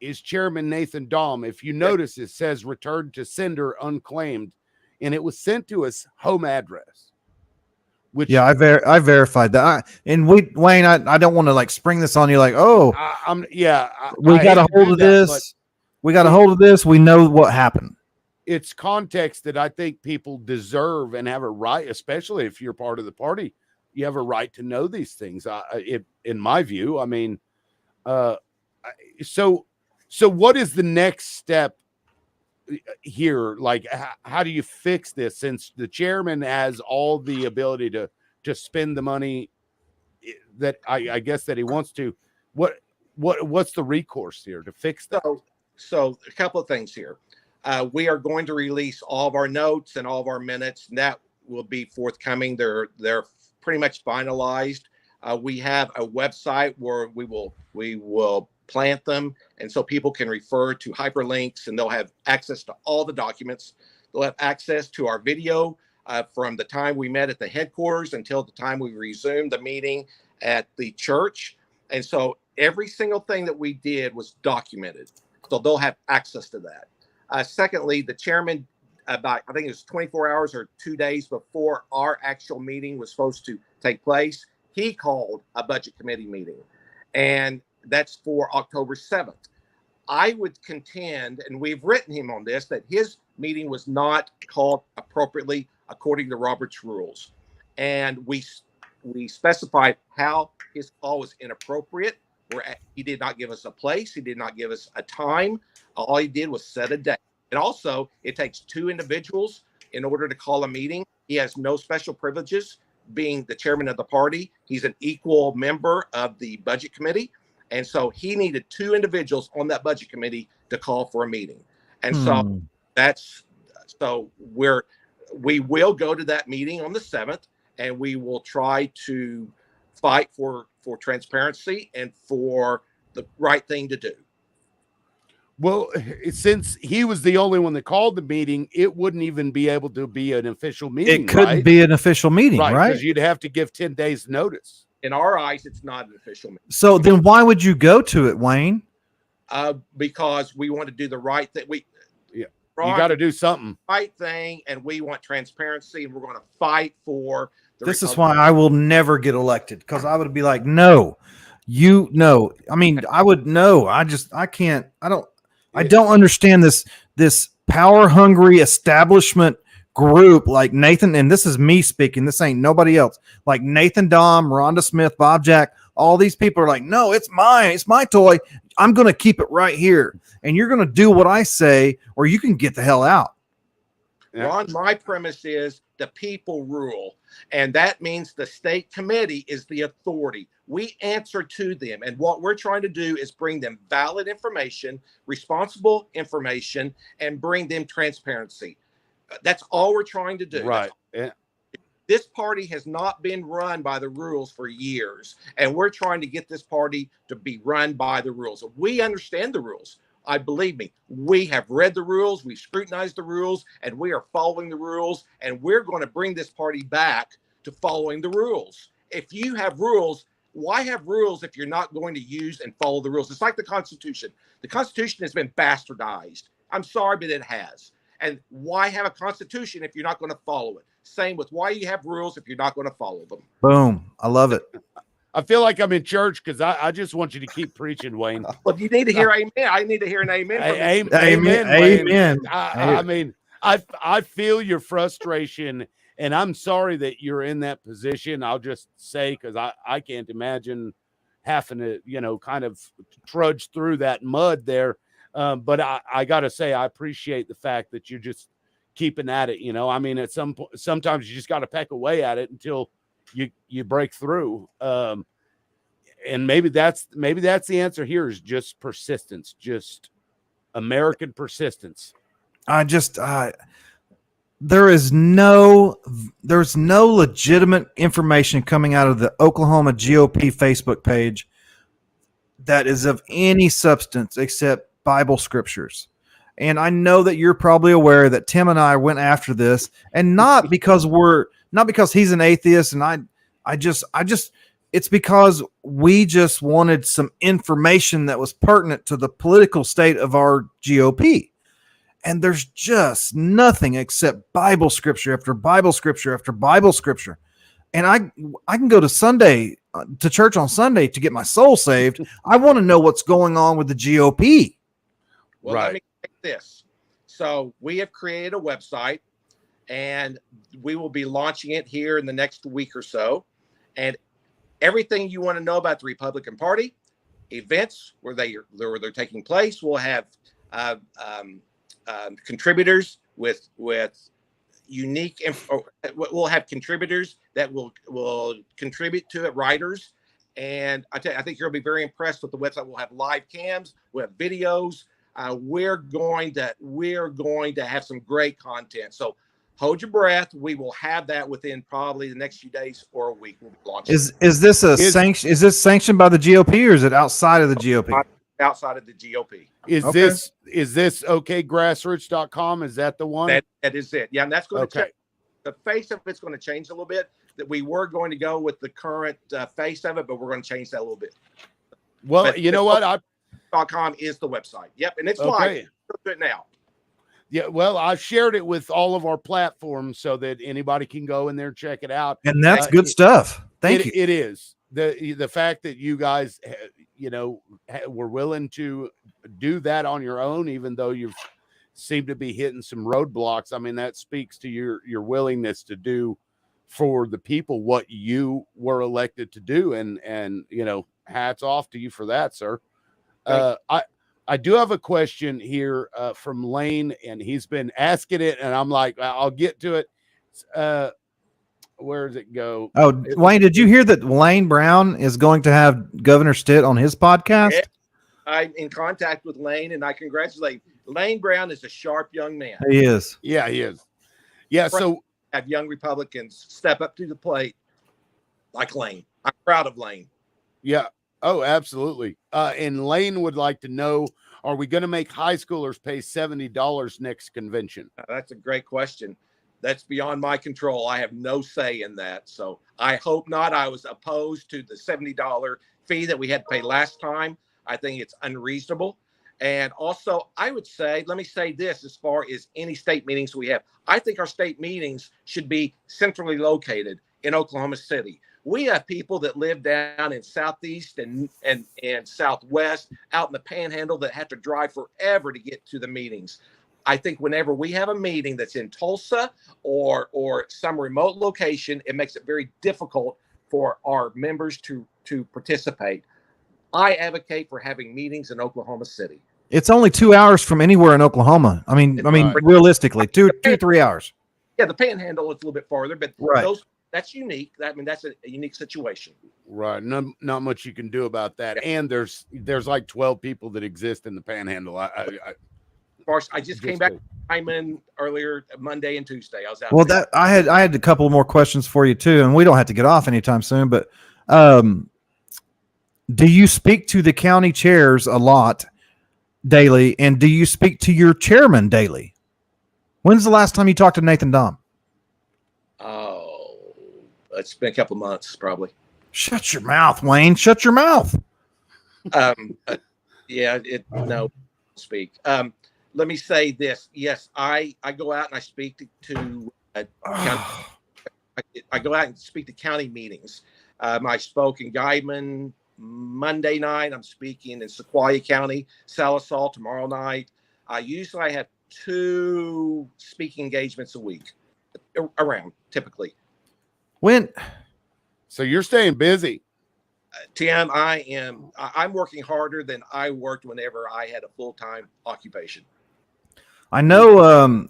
is Chairman Nathan Dahm. If you notice, it says returned to sender unclaimed, and it was sent to his home address. Which, I verified that. Wayne, I don't want to spring this on you we got a hold of this. We got a hold of this. We know what happened. it's context that I think people deserve and have a right, especially if you're part of the party, you have a right to know these things. In my view, I mean, so what is the next step here? Like, how do you fix this, since the chairman has all the ability to spend the money that I guess that he wants to? What's the recourse here to fix that? So a couple of things here. We are going to release all of our notes and all of our minutes, and that will be forthcoming. They're pretty much finalized. We have a website where we will plant them, and so people can refer to hyperlinks, and they'll have access to all the documents. They'll have access to our video from the time we met at the headquarters until the time we resumed the meeting at the church. And so every single thing that we did was documented. So they'll have access to that. Secondly, the chairman, about, I think it was 24 hours or 2 days before our actual meeting was supposed to take place, he called a budget committee meeting. And that's for October 7th. I would contend, and we've written him on this, that his meeting was not called appropriately according to Robert's rules. And we specified how his call was inappropriate. He did not give us a place. He did not give us a time. All he did was set a date. And also, it takes 2 individuals in order to call a meeting. He has no special privileges being the chairman of the party. He's an equal member of the budget committee. And so he needed 2 individuals on that budget committee to call for a meeting. And so we will go to that meeting on the 7th, and we will try to fight for transparency and for the right thing to do. Well, since he was the only one that called the meeting, it wouldn't even be able to be an official meeting. It couldn't be an official meeting, right? Because you'd have to give 10 days notice. In our eyes, it's not an official meeting. So then why would you go to it, Wayne? Because we want to do the right thing. You got to do something. Right thing, and we want transparency, and we're going to fight for this is why I will never get elected, because I would be like, no, I mean, I would know. I don't understand this power hungry establishment group like Nathan. And this is me speaking. This ain't nobody else. Like Nathan Dom, Rhonda Smith, Bob Jack, all these people are like, no, it's mine. It's my toy. I'm going to keep it right here. And you're going to do what I say, or you can get the hell out. Ron, my premise is the people rule. And that means the state committee is the authority. We answer to them. And what we're trying to do is bring them valid information, responsible information, and bring them transparency. That's all we're trying to do. Right. Yeah. This party has not been run by the rules for years. And we're trying to get this party to be run by the rules. We understand the rules. I believe me, we have read the rules, we've scrutinized the rules, and we are following the rules, and we're going to bring this party back to following the rules. If you have rules, why have rules if you're not going to use and follow the rules? It's like the Constitution. The Constitution has been bastardized. I'm sorry, but it has. And why have a Constitution if you're not going to follow it? Same with why you have rules if you're not going to follow them. Boom. I love it. I feel like I'm in church because I just want you to keep preaching, Wayne. Well, you need to hear amen. I need to hear an amen. Amen. Amen. I mean, I feel your frustration, and I'm sorry that you're in that position. I'll just say, because I can't imagine having to, kind of trudge through that mud there. But I got to say, I appreciate the fact that you're just keeping at it. I mean, at some point, sometimes you just got to peck away at it until you break through. And maybe that's the answer here, is just persistence, just American persistence. There's no legitimate information coming out of the Oklahoma GOP Facebook page that is of any substance except Bible scriptures. And I know that you're probably aware that Tim and I went after this, and not because he's an atheist, and it's because we just wanted some information that was pertinent to the political state of our GOP. And there's just nothing except Bible scripture after Bible scripture after Bible scripture. And I can go to church on Sunday to get my soul saved. I want to know what's going on with the GOP. Well, let me say this. So we have created a website, and we will be launching it here in the next week or so. And everything you want to know about the Republican Party, events where they're taking place, we'll have contributors with unique we'll have contributors that will contribute to it, writers. And I think you'll be very impressed with the website. We'll have live cams, we'll have videos. We're going to have some great content. So hold your breath. We will have that within probably the next few days or a week. We'll be launching. Is this a sanction? Is this sanctioned by the GOP, or is it outside of the GOP? Outside of the GOP. Is this okgrassroots.com? Is that the one? That is it. Yeah, and that's going to Okay. change. The face of it's going to change a little bit. That we were going to go with the current face of it, but we're going to change that a little bit. Well, But you know what? .com is the website. Yep, and it's Okay. live. Do it now. Yeah, well, I've shared it with all of our platforms so that anybody can go in there and check it out. And that's good stuff. Thank you. It is the fact that you guys, were willing to do that on your own, even though you've seemed to be hitting some roadblocks. I mean, that speaks to your willingness to do for the people what you were elected to do, and hats off to you for that, sir. I do have a question here from Lane, and he's been asking it, and I'm like, I'll get to it. Where does it go? Oh, Wayne, did you hear that Lane Brown is going to have Governor Stitt on his podcast? Yeah. I'm in contact with Lane, and I congratulate Lane Brown. Is a sharp young man. He is. Yeah, he is. Yeah, so have young Republicans step up to the plate like Lane. I'm proud of Lane. yeah. Oh, absolutely. And Lane would like to know, are we going to make high schoolers pay $70 next convention? That's a great question. That's beyond my control. I have no say in that. So I hope not. I was opposed to the $70 fee that we had to pay last time. I think it's unreasonable. And also, I would say, let me say this, as far as any state meetings we have, I think our state meetings should be centrally located in Oklahoma City. We have people that live down in Southeast and Southwest, out in the Panhandle, that have to drive forever to get to the meetings. I think whenever we have a meeting that's in Tulsa or some remote location, it makes it very difficult for our members to participate. I advocate for having meetings in Oklahoma City. It's only 2 hours from anywhere in Oklahoma. I mean, realistically, 3 hours. Yeah, the Panhandle is a little bit farther, but that's unique. I mean, that's a unique situation. Right. Not much you can do about that. Yeah. And there's like 12 people that exist in the Panhandle. I just came back to Hyman earlier Monday and Tuesday. I was out. Well, there. I had a couple more questions for you too, and we don't have to get off anytime soon. But do you speak to the county chairs a lot daily, and do you speak to your chairman daily? When's the last time you talked to Nathan Dom? Oh, it's been a couple months, probably. Shut your mouth, Wayne. Shut your mouth. No, speak. Let me say this. Yes, I go out and I speak to county, I go out and speak to county meetings. I spoke in Guymon Monday night. I'm speaking in Sequoia County, Salisal tomorrow night. Usually I have 2 speaking engagements a week around, typically. So you're staying busy. Tim, I'm working harder than I worked whenever I had a full-time occupation. I know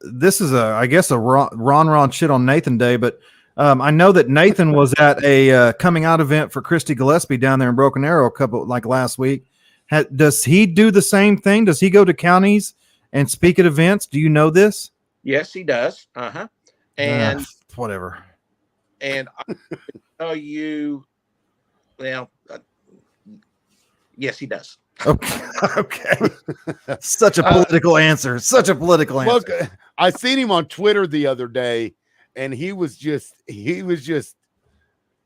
this is a Ron shit on Nathan day, but I know that Nathan was at a coming out event for Christy Gillespie down there in Broken Arrow last week. Does he do the same thing? Does he go to counties and speak at events? Do you know this? Yes, he does. And whatever. And I tell you, well, yes, he does. Okay. Such a political answer. Such a political answer. Look, I seen him on Twitter the other day, and he was just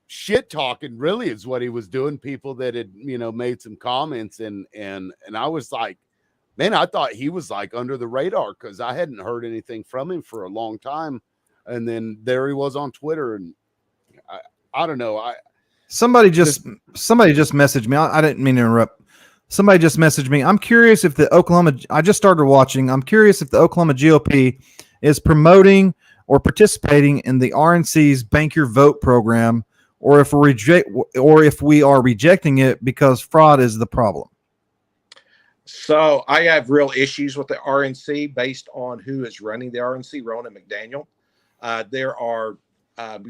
shit talking, really, is what he was doing. People that had, made some comments, and I was like, man, I thought he was like under the radar because I hadn't heard anything from him for a long time. And then there he was on Twitter, and I don't know. Somebody just messaged me. I didn't mean to interrupt. Somebody just messaged me. I'm curious if I just started watching. I'm curious if the Oklahoma GOP is promoting or participating in the RNC's Bank Your Vote program, or if we are rejecting it because fraud is the problem. So I have real issues with the RNC based on who is running the RNC, Rona McDaniel.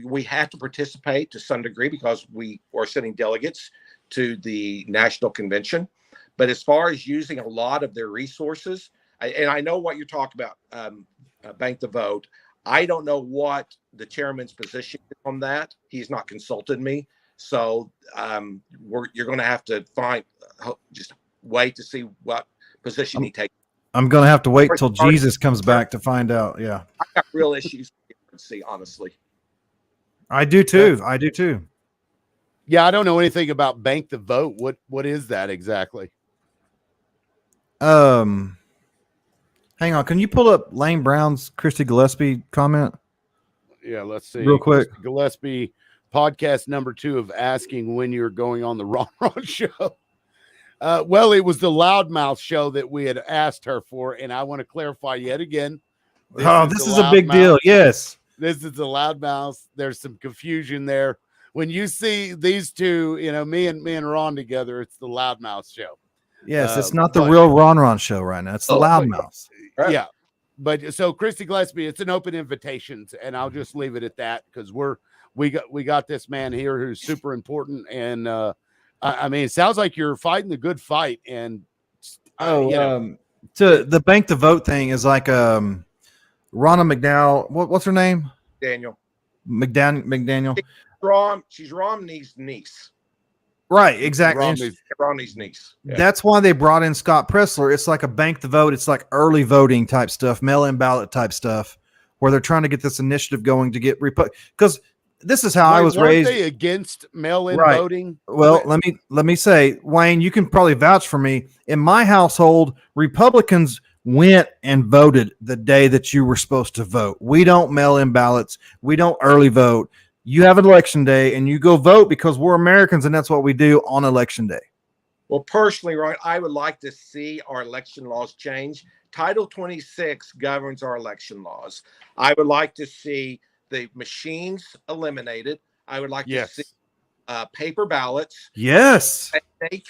We have to participate to some degree because we are sending delegates to the national convention. But as far as using a lot of their resources, and I know what you're talking about, Bank the Vote. I don't know what the chairman's position is on that. He's not consulted me. So you're going to have to just wait to see what position he takes. I'm going to have to wait till Jesus comes back to find out. Yeah. I got real issues with the RNC, honestly. I do too. I do too. Yeah, I don't know anything about Bank the Vote. What is that exactly? Hang on. Can you pull up Lane Brown's Christy Gillespie comment? Yeah, let's see. Real quick. Christy Gillespie, podcast number 2 of asking when you're going on the Ron show. Well, it was the Loudmouth show that we had asked her for, and I want to clarify yet again. This is a big deal. Yes. This is the Loudmouth. There's some confusion there. When you see these two, me and Ron together, it's the Loudmouth show. Yes, it's not the real Ron show right now. It's the Loudmouth. Yeah. But so Christy Gillespie, it's an open invitation, and I'll just leave it at that because we got this man here who's super important, and I mean, it sounds like you're fighting the good fight, and to the Bank the Vote thing is like Ronna McDowell. What's her name? Daniel McDaniel. She's Romney's niece. Right, exactly. Romney's niece. Yeah. That's why they brought in Scott Pressler. It's like a Bank the Vote. It's like early voting type stuff, mail-in ballot type stuff, where they're trying to get this initiative going to get because this is how I was raised. They against mail-in voting? Well, let me say, Wayne, you can probably vouch for me. In my household, Republicans went and voted the day that you were supposed to vote. We don't mail in ballots. We don't early vote. You have an election day and you go vote because we're Americans and that's what we do on election day. Well, personally, Ryan, I would like to see our election laws change. Title 26 governs our election laws. I would like to see the machines eliminated. I would like to see paper ballots. Yes.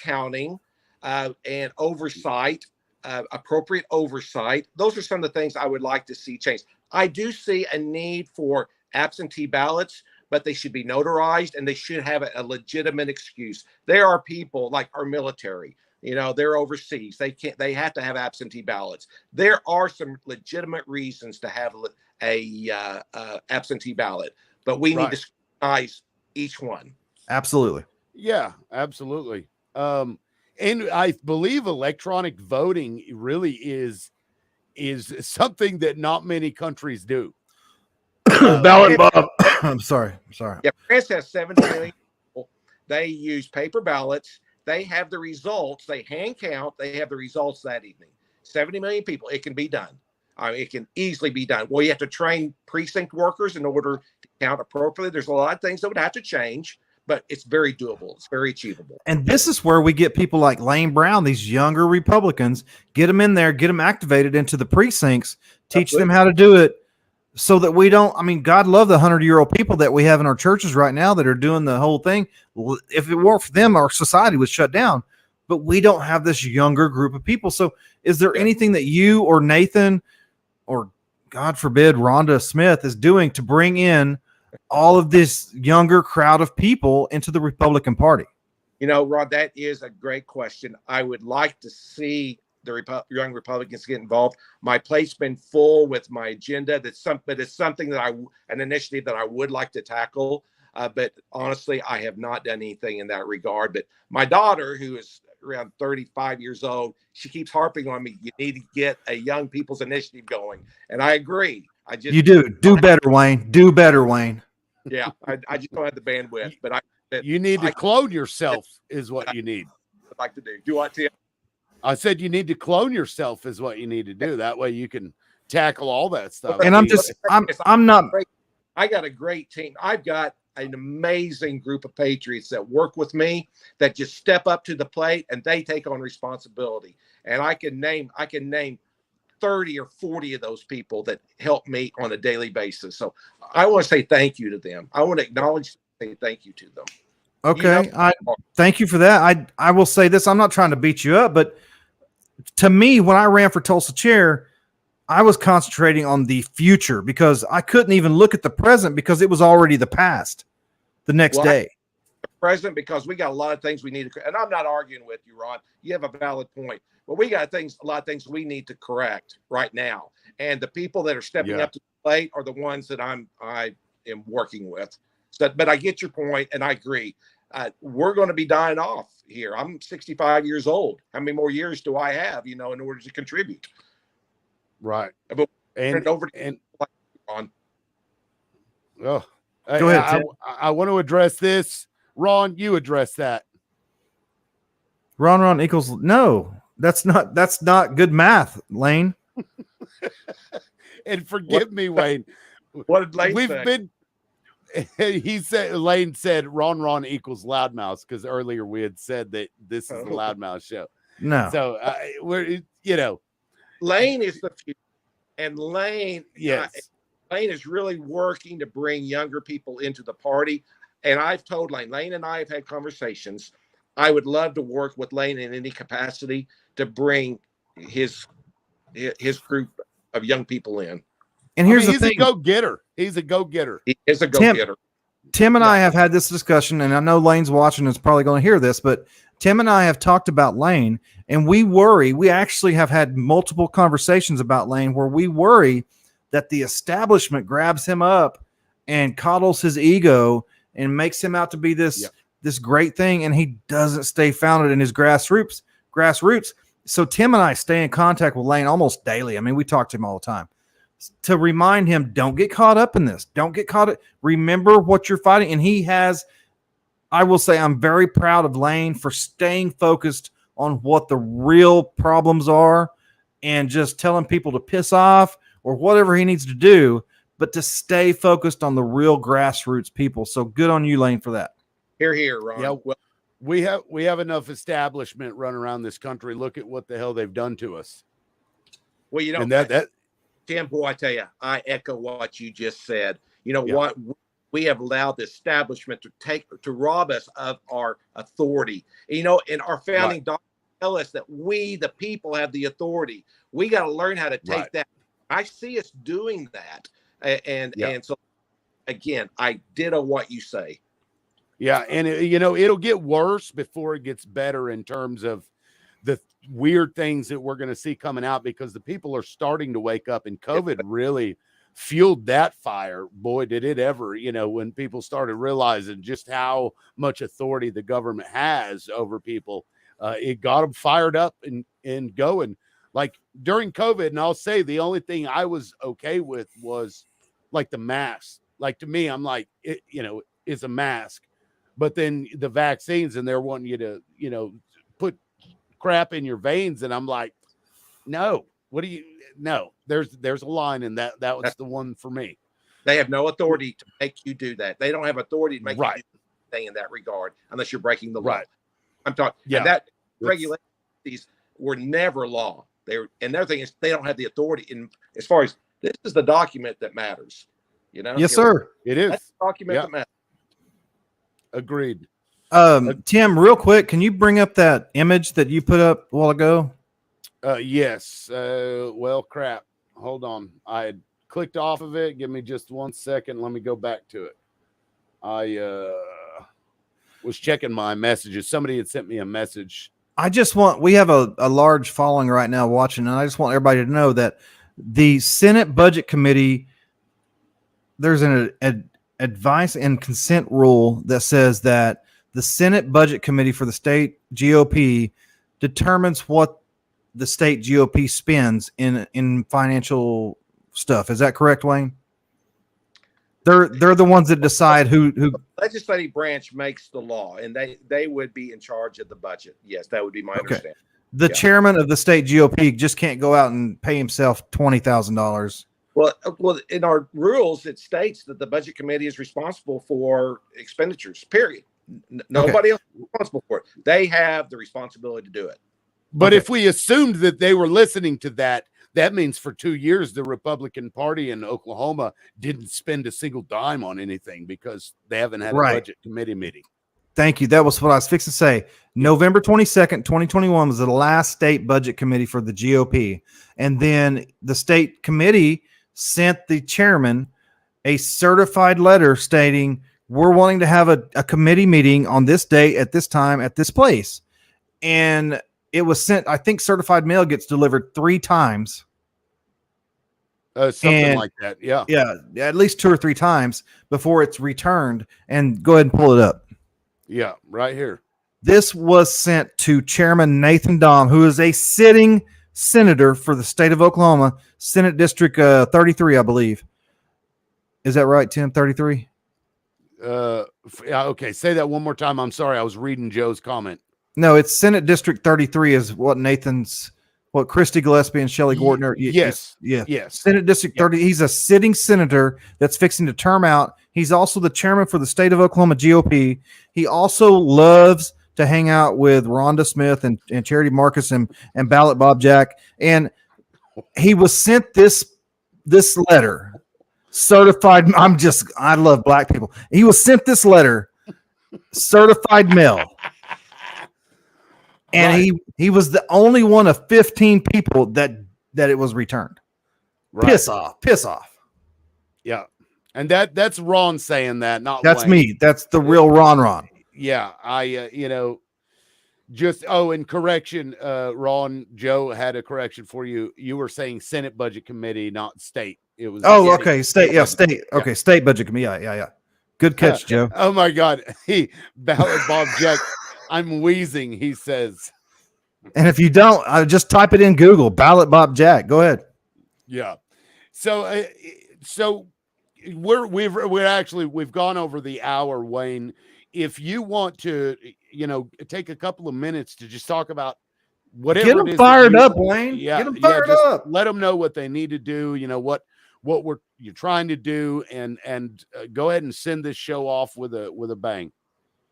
Counting and oversight, appropriate oversight. Those are some of the things I would like to see change. I do see a need for absentee ballots, but they should be notarized and they should have a legitimate excuse. There are people like our military, they're overseas. They have to have absentee ballots. There are some legitimate reasons to have a absentee ballot, but we need to scrutinize each one. Absolutely. Yeah, absolutely. And I believe electronic voting really is something that not many countries do. Ballot Bob. I'm sorry. Yeah, France has 70 million people. They use paper ballots. They have the results. They hand count. They have the results that evening. 70 million people. It can be done. It can easily be done. Well, you have to train precinct workers in order to count appropriately. There's a lot of things that would have to change, but it's very doable. It's very achievable. And this is where we get people like Lane Brown, these younger Republicans, get them in there, get them activated into the precincts, teach them how to do it so that we don't, God love the 100-year-old people that we have in our churches right now that are doing the whole thing. If it weren't for them, our society would shut down. But we don't have this younger group of people. So is there anything that you or Nathan or, God forbid, Rhonda Smith is doing to bring in all of this younger crowd of people into the Republican Party? Rod, that is a great question. I would like to see the young Republicans get involved. My plate's been full with my agenda. But it's something that an initiative that I would like to tackle. But honestly, I have not done anything in that regard. But my daughter, who is around 35 years old, she keeps harping on me. You need to get a young people's initiative going. And I agree. You do better, Wayne. Do better, Wayne. Yeah. I just don't have the bandwidth, but you need to clone yourself is what you need. I'd like to do. Do what, Tim? I said you need to clone yourself is what you need to do. That way you can tackle all that stuff. And I got a great team. an amazing group of patriots that work with me, that just step up to the plate and they take on responsibility. And I can name 30 or 40 of those people that help me on a daily basis. So I want to say thank you to them. I want to acknowledge, say thank you to them. Okay. I thank you for that. I will say this. I'm not trying to beat you up, but to me, when I ran for Tulsa chair, I was concentrating on the future because I couldn't even look at the present because it was already the past the next day. Present, because we got a lot of things we need to, and I'm not arguing with you, Ron. You have a valid point, but we got a lot of things we need to correct right now. And the people that are stepping up to the plate are the ones that I am working with. So, but I get your point, and I agree. We're going to be dying off here. I'm 65 years old. How many more years do I have, in order to contribute? Right. But Go ahead. I want to address this. Ron, you address that. Ron equals no. That's not good math, Lane. And forgive me, Wayne. What did Lane say? Lane said Ron equals loudmouth, because earlier we had said that this is the loudmouth show. No. So Lane is the future, and Lane, yes, Lane is really working to bring younger people into the party. And I've told Lane and I have had conversations. I would love to work with Lane in any capacity to bring his group of young people in. And he's a go-getter. He's a go-getter. He is a go-getter. Tim and I have had this discussion, and I know Lane's watching and is probably going to hear this, but Tim and I have talked about Lane, and we actually have had multiple conversations about Lane where we worry that the establishment grabs him up and coddles his ego and makes him out to be this great thing, and he doesn't stay founded in his grassroots. So Tim and I stay in contact with Lane almost daily. I mean, we talk to him all the time to remind him, don't get caught up in this. Don't get caught up. Remember what you're fighting. And he has, I will say, I'm very proud of Lane for staying focused on what the real problems are and just telling people to piss off or whatever he needs to do, but to stay focused on the real grassroots people. So good on you, Lane, for that. Here, Ron. Yeah, well, we have enough establishment running around this country. Look at what the hell they've done to us. Well, and that Tim, boy, I tell you, I echo what you just said. What we have allowed the establishment to rob us of our authority. And our founding documents tell us that we, the people, have the authority. We got to learn how to take that. I see us doing that. And so, again, I ditto what you say. Yeah, and it'll get worse before it gets better in terms of the weird things that we're going to see coming out, because the people are starting to wake up, and COVID really fueled that fire. Boy, did it ever, when people started realizing just how much authority the government has over people, it got them fired up and going. Like during COVID, and I'll say the only thing I was okay with was like the mask. Like to me, I'm like, it's a mask. But then the vaccines, and they're wanting you to, put crap in your veins. And I'm like, no, there's a line in that. That was the one for me. They have no authority to make you do that. They don't have authority to make you do anything in that regard, unless you're breaking the law. I'm talking, and that regulations were never law. And the other thing is they don't have the authority as far as this is the document that matters. Yes, sir. It is that's the document that matters. Agreed. Tim, real quick, can you bring up that image that you put up a while ago? Yes. Well, crap. Hold on. I had clicked off of it. Give me just 1 second. Let me go back to it. I was checking my messages. Somebody had sent me a message. We have a large following right now watching, and I just want everybody to know that the Senate Budget Committee, there's an advice and consent rule that says that the Senate Budget Committee for the state GOP determines what the state GOP spends in financial stuff. Is that correct, Wayne? They're the ones that decide who. The legislative branch makes the law, and they would be in charge of the budget. Yes, that would be my understanding. The chairman of the state GOP just can't go out and pay himself $20,000 Well, in our rules, it states that the budget committee is responsible for expenditures, period. Nobody else is responsible for it. They have the responsibility to do it. But if we assumed that they were listening to that, that means for 2 years, the Republican Party in Oklahoma didn't spend a single dime on anything because they haven't had a budget committee meeting. Thank you. That was what I was fixing to say. November 22nd, 2021 was the last state budget committee for the GOP. And then the state committee sent the chairman a certified letter stating, we're wanting to have a committee meeting on this date at this time at this place. And it was sent, I think certified mail gets delivered 3 times. Something like that. Yeah. Yeah. At least 2 or 3 times before it's returned. And go ahead and pull it up. Yeah, right here. This was sent to Chairman Nathan Dahm, who is a sitting senator for the state of Oklahoma, Senate District 33, I believe. Is that right, Tim? 33? Okay, say that one more time. I'm sorry, I was reading Joe's comment. No, it's Senate District 33 is what Christy Gillespie and Shelley Gordner. Yes. Senate District 30. He's a sitting senator that's fixing to term out. He's also the chairman for the state of Oklahoma GOP. He also loves to hang out with Rhonda Smith and Charity Marcus and Ballot Bob Jack. And he was sent this letter certified. I love black people. He was sent this letter certified mail. And he was the only one of 15 people that it was returned. Right. Piss off. Yeah. And that's Ron saying that, not that's Wayne. Me. That's the real Ron. Yeah. And correction, Ron, Joe had a correction for you. You were saying Senate Budget Committee, not state. It was state. Yeah, state. Okay, yeah. State Budget Committee. Yeah. Good catch, Joe. Oh my God. Ballot Bob Jack. I'm wheezing, he says. And if you don't, just type it in Google, Ballot Bob Jack. Go ahead. Yeah. So we've gone over the hour, Wayne. If you want to, take a couple of minutes to just talk about whatever. Get them fired up, Wayne. Yeah, get them fired up. Let them know what they need to do. What you're trying to do, and go ahead and send this show off with a bang.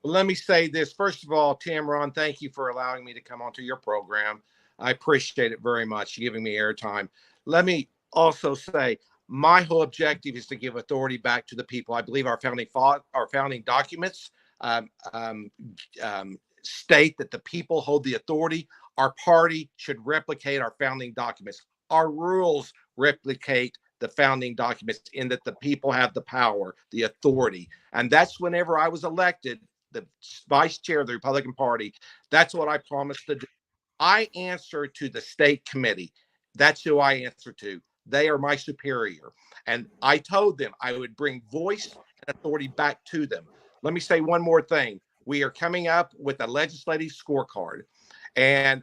Well, let me say this. First of all, Tim, Ron, thank you for allowing me to come onto your program. I appreciate it very much, giving me airtime. Let me also say my whole objective is to give authority back to the people. I believe our founding documents state that the people hold the authority. Our party should replicate our founding documents. Our rules replicate the founding documents in that the people have the power, the authority. And that's whenever I was elected the vice chair of the Republican Party. That's what I promised to do. I answer to the state committee. That's who I answer to. They are my superior. And I told them I would bring voice and authority back to them. Let me say one more thing. We are coming up with a legislative scorecard. And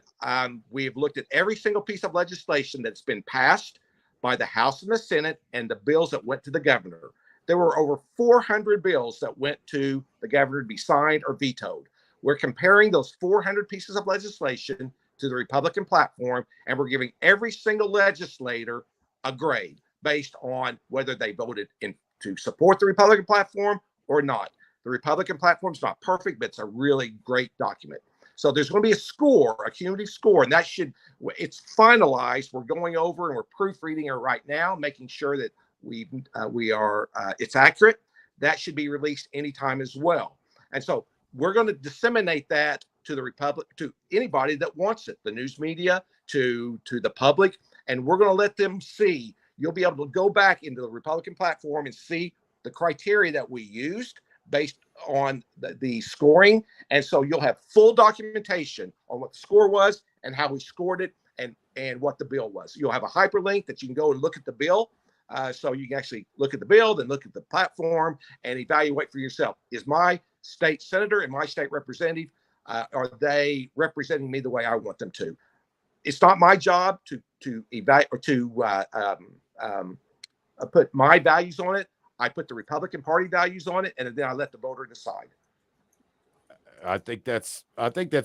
we've looked at every single piece of legislation that's been passed by the House and the Senate and the bills that went to the governor. There were over 400 bills that went to the governor to be signed or vetoed. We're comparing those 400 pieces of legislation to the Republican platform, and we're giving every single legislator a grade based on whether they voted to support the Republican platform or not. The Republican platform is not perfect, but it's a really great document. So there's going to be a score, a cumulative score, and it's finalized. We're going over and we're proofreading it right now, making sure that it's accurate. That should be released anytime as well. And so we're going to disseminate that to the Republic, to anybody that wants it, the news media, to the public, and we're going to let them see. You'll be able to go back into the Republican platform and see the criteria that we used based on the scoring. And so you'll have full documentation on what the score was and how we scored it and what the bill was. You'll have a hyperlink that you can go and look at the bill. So you can actually look at the bill, then look at the platform and evaluate for yourself. Is my state senator and my state representative, are they representing me the way I want them to? It's not my job to evaluate or to put my values on it. I put the Republican Party values on it, and then I let the voter decide. I think that's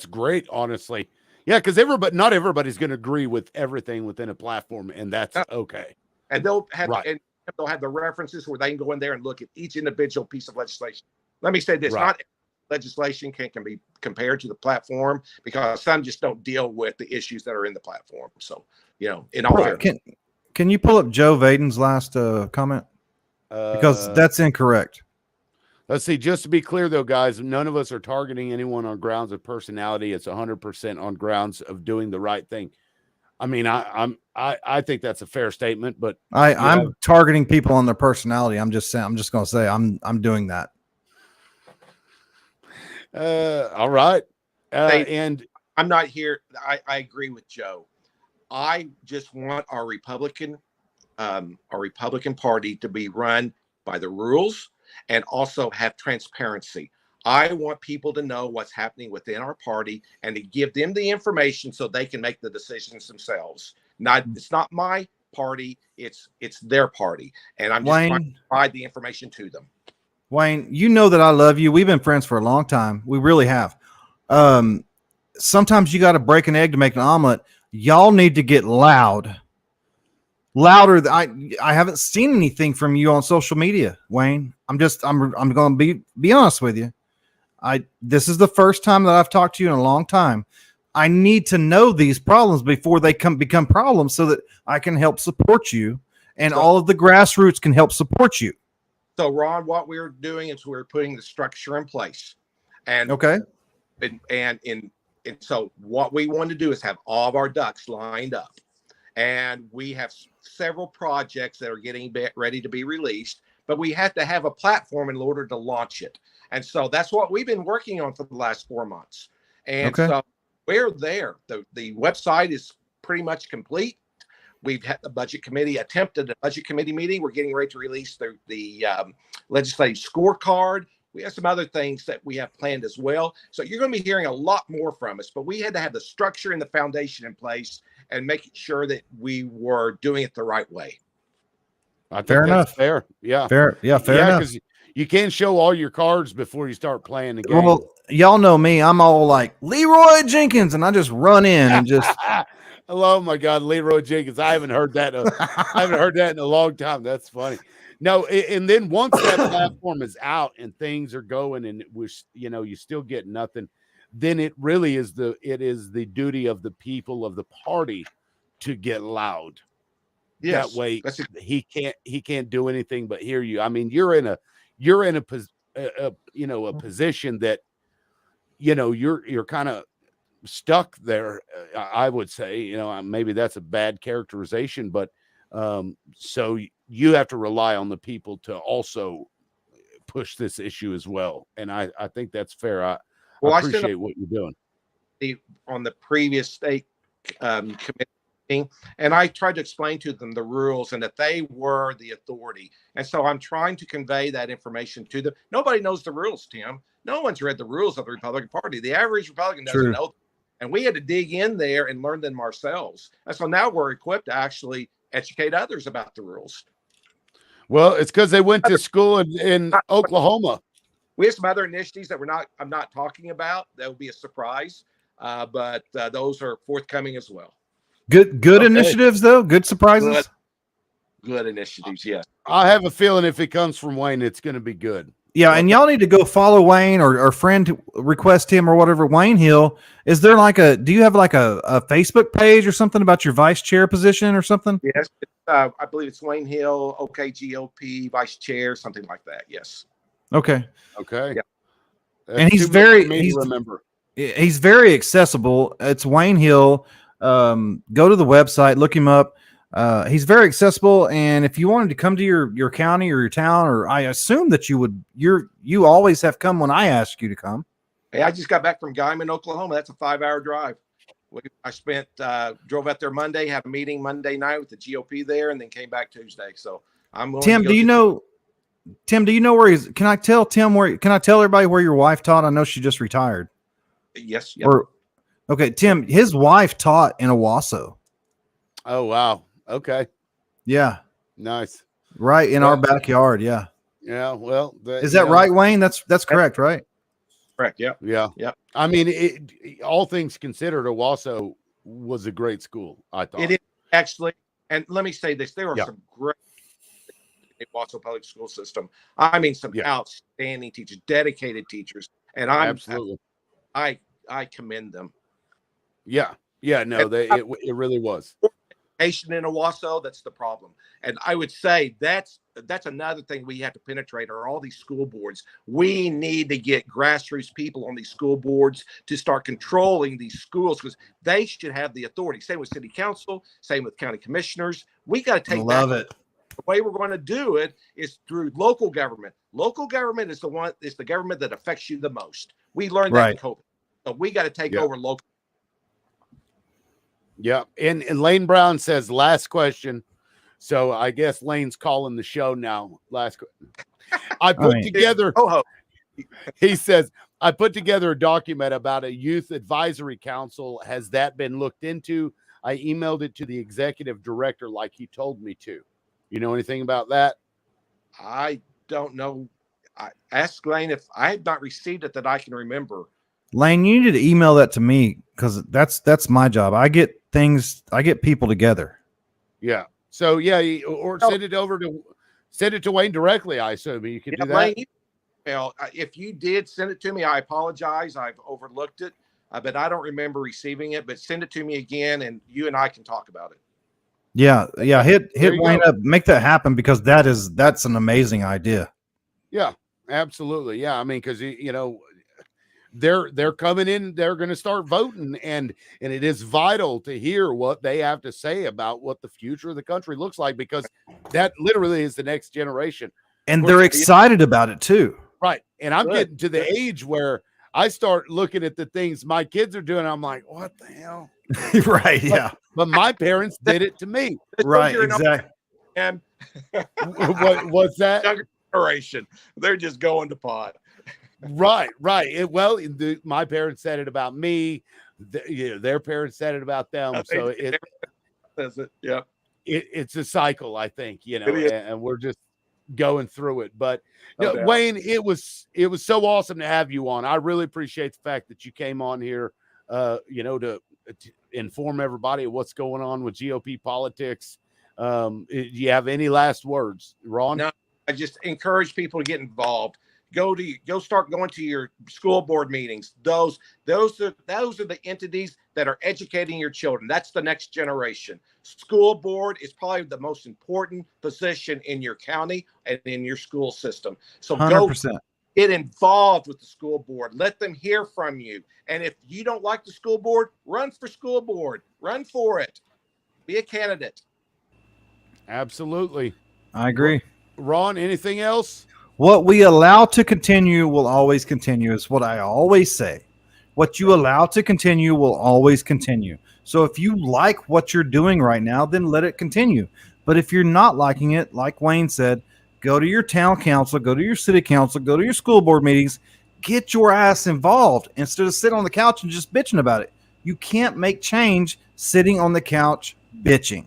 great, honestly. Yeah, because not everybody's going to agree with everything within a platform, and that's okay. and they'll have Right. and they'll have the references where they can go in there and look at each individual piece of legislation. Let me say this: Right. not legislation can be compared to the platform, because some just don't deal with the issues that are in the platform. So, in all fairness. Can you pull up Joe Vaden's last comment? Because that's incorrect. Let's see. Just to be clear, though, guys, none of us are targeting anyone on grounds of personality. It's 100% on grounds of doing the right thing. I mean, I think that's a fair statement, but I'm targeting people on their personality. I'm just going to say I'm doing that. All right. And I'm not here. I agree with Joe. I just want our Republican Party to be run by the rules and also have transparency. I want people to know what's happening within our party and to give them the information so they can make the decisions themselves. It's not my party, it's their party, and I'm just trying to provide the information to them. Wayne, you know that I love you. We've been friends for a long time. We really have. Sometimes you got to break an egg to make an omelet. Y'all need to get louder. I haven't seen anything from you on social media, Wayne. I'm going to be honest with you. This is the first time that I've talked to you in a long time. I need to know these problems before they become problems so that I can help support you and all of the grassroots can help support you. So, Ron, what we're doing is we're putting the structure in place. And okay. And so what we want to do is have all of our ducks lined up. And we have several projects that are getting ready to be released, but we have to have a platform in order to launch it. And so that's what we've been working on for the last 4 months. And so we're there. The website is pretty much complete. We've had the budget committee attempted a budget committee meeting. We're getting ready to release the legislative scorecard. We have some other things that we have planned as well. So you're going to be hearing a lot more from us, but we had to have the structure and the foundation in place and making sure that we were doing it the right way. Fair enough. Fair. Yeah. Fair. Yeah. Fair enough. Because you can't show all your cards before you start playing the game. Well, y'all know me. I'm all like Leroy Jenkins, and I just run in and just. Oh my God, Leroy Jenkins! I haven't heard that. I haven't heard that in a long time. That's funny. No, and then once that platform is out and things are going, and you still get nothing, then it really is the duty of the people of the party to get loud. Yes, that way he can't do anything but hear you. I mean, you're in a position that you're kind of stuck there. I would say, maybe that's a bad characterization, but so you have to rely on the people to also push this issue as well. And I think that's fair. I appreciate what you're doing. On the previous state committee, and I tried to explain to them the rules and that they were the authority. And so I'm trying to convey that information to them. Nobody knows the rules, Tim. No one's read the rules of the Republican Party. The average Republican doesn't know them. And we had to dig in there and learn them ourselves. And so now we're equipped to actually educate others about the rules. Well, it's because they went to school in Oklahoma. We have some other initiatives that I'm not talking about. That will be a surprise. But those are forthcoming as well. Good initiatives, though. Good surprises. Good initiatives, yes. I have a feeling if it comes from Wayne, it's going to be good. Yeah, and y'all need to go follow Wayne or friend request him or whatever. Wayne Hill. Is there do you have like a Facebook page or something about your vice chair position or something? Yes, I believe it's Wayne Hill, OKGOP, vice chair, something like that. Yes. Okay. Yeah. And he's very accessible. It's Wayne Hill. Go to the website, look him up. He's very accessible, and if you wanted to come to your county or your town, or I assume that you always have come when I ask you to come. Hey, I just got back from Guyman, Oklahoma. That's a 5-hour drive. I drove out there Monday, had a meeting Monday night with the GOP there, and then came back Tuesday. So I'm going. Tim, do you know where he's? Can I tell everybody where your wife taught? I know she just retired. Yes. Yep. Okay, Tim, his wife taught in Owasso. Oh, wow. Okay. Yeah. Nice. Right in our backyard. Yeah. Yeah. Well, is that right, Wayne? That's correct, right? Correct. Yeah. Yeah. Yeah. I mean, all things considered, Owasso was a great school. I thought it is actually. And let me say this: there are Yeah. some great Wausau public school system. I mean, some Yeah. outstanding teachers, dedicated teachers, and Absolutely. I commend them. Yeah. Yeah. No, And it really was. education in Owasso, that's the problem. And I would say that's another thing we have to penetrate are all these school boards. We need to get grassroots people on these school boards to start controlling these schools because they should have the authority. Same with city council, same with county commissioners. We got to take Love back. it. The way we're going to do it is through local government. Local government is the government that affects you the most. We learned that in COVID. So we got to take over local. Yeah. And Lane Brown says, last question. So I guess Lane's calling the show now. I put together, he says, I put together a document about a youth advisory council. Has that been looked into? I emailed it to the executive director like he told me to. You know anything about that? I don't know. I asked Lane if I have not received it that I can remember. Lane, you need to email that to me because that's my job. I get people together. Yeah. So yeah, or send it to Wayne directly. I assume you can do that. Lane, if you did send it to me, I apologize. I've overlooked it, but I don't remember receiving it. But send it to me again, and you and I can talk about it. Yeah. Hit Wayne up, make that happen because that's an amazing idea. Yeah, absolutely. Yeah, I mean, because they're coming in, they're going to start voting, and it is vital to hear what they have to say about what the future of the country looks like because that literally is the next generation. And they're excited about it too. Right. And I'm getting to the age where I start looking at the things my kids are doing. I'm like, what the hell? Right. Yeah. But my parents did it to me. Right. Exactly. And what's that? Younger generation, they're just going to pot. Right. My parents said it about me. Their parents said it about them. So it's a cycle, I think, and we're just going through it. But Wayne, it was so awesome to have you on. I really appreciate the fact that you came on here, to inform everybody of what's going on with GOP politics. Do you have any last words, Ron? No, I just encourage people to get involved. Go start going to your school board meetings. Those are the entities that are educating your children. That's the next generation. School board is probably the most important position in your county and in your school system. So 100%. Go get involved with the school board. Let them hear from you. And if you don't like the school board, run for school board. Run for it. Be a candidate. Absolutely. I agree. Ron, anything else? What we allow to continue will always continue is what I always say. What you allow to continue will always continue. So if you like what you're doing right now, then let it continue. But if you're not liking it, like Wayne said, go to your town council, go to your city council, go to your school board meetings, get your ass involved instead of sitting on the couch and just bitching about it. You can't make change sitting on the couch bitching.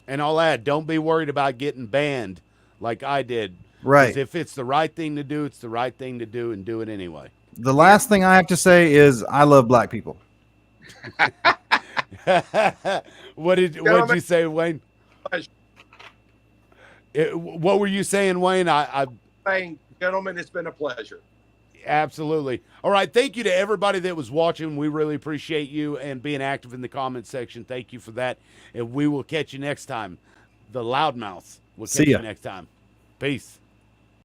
And I'll add, don't be worried about getting banned like I did. Right. If it's the right thing to do, it's the right thing to do, and do it anyway. The last thing I have to say is I love black people. What did you say, Wayne? What were you saying, Wayne? I'm saying, gentlemen, it's been a pleasure. Absolutely. All right. Thank you to everybody that was watching. We really appreciate you and being active in the comment section. Thank you for that. And we will catch you next time. The Loudmouths will catch you next time. Peace.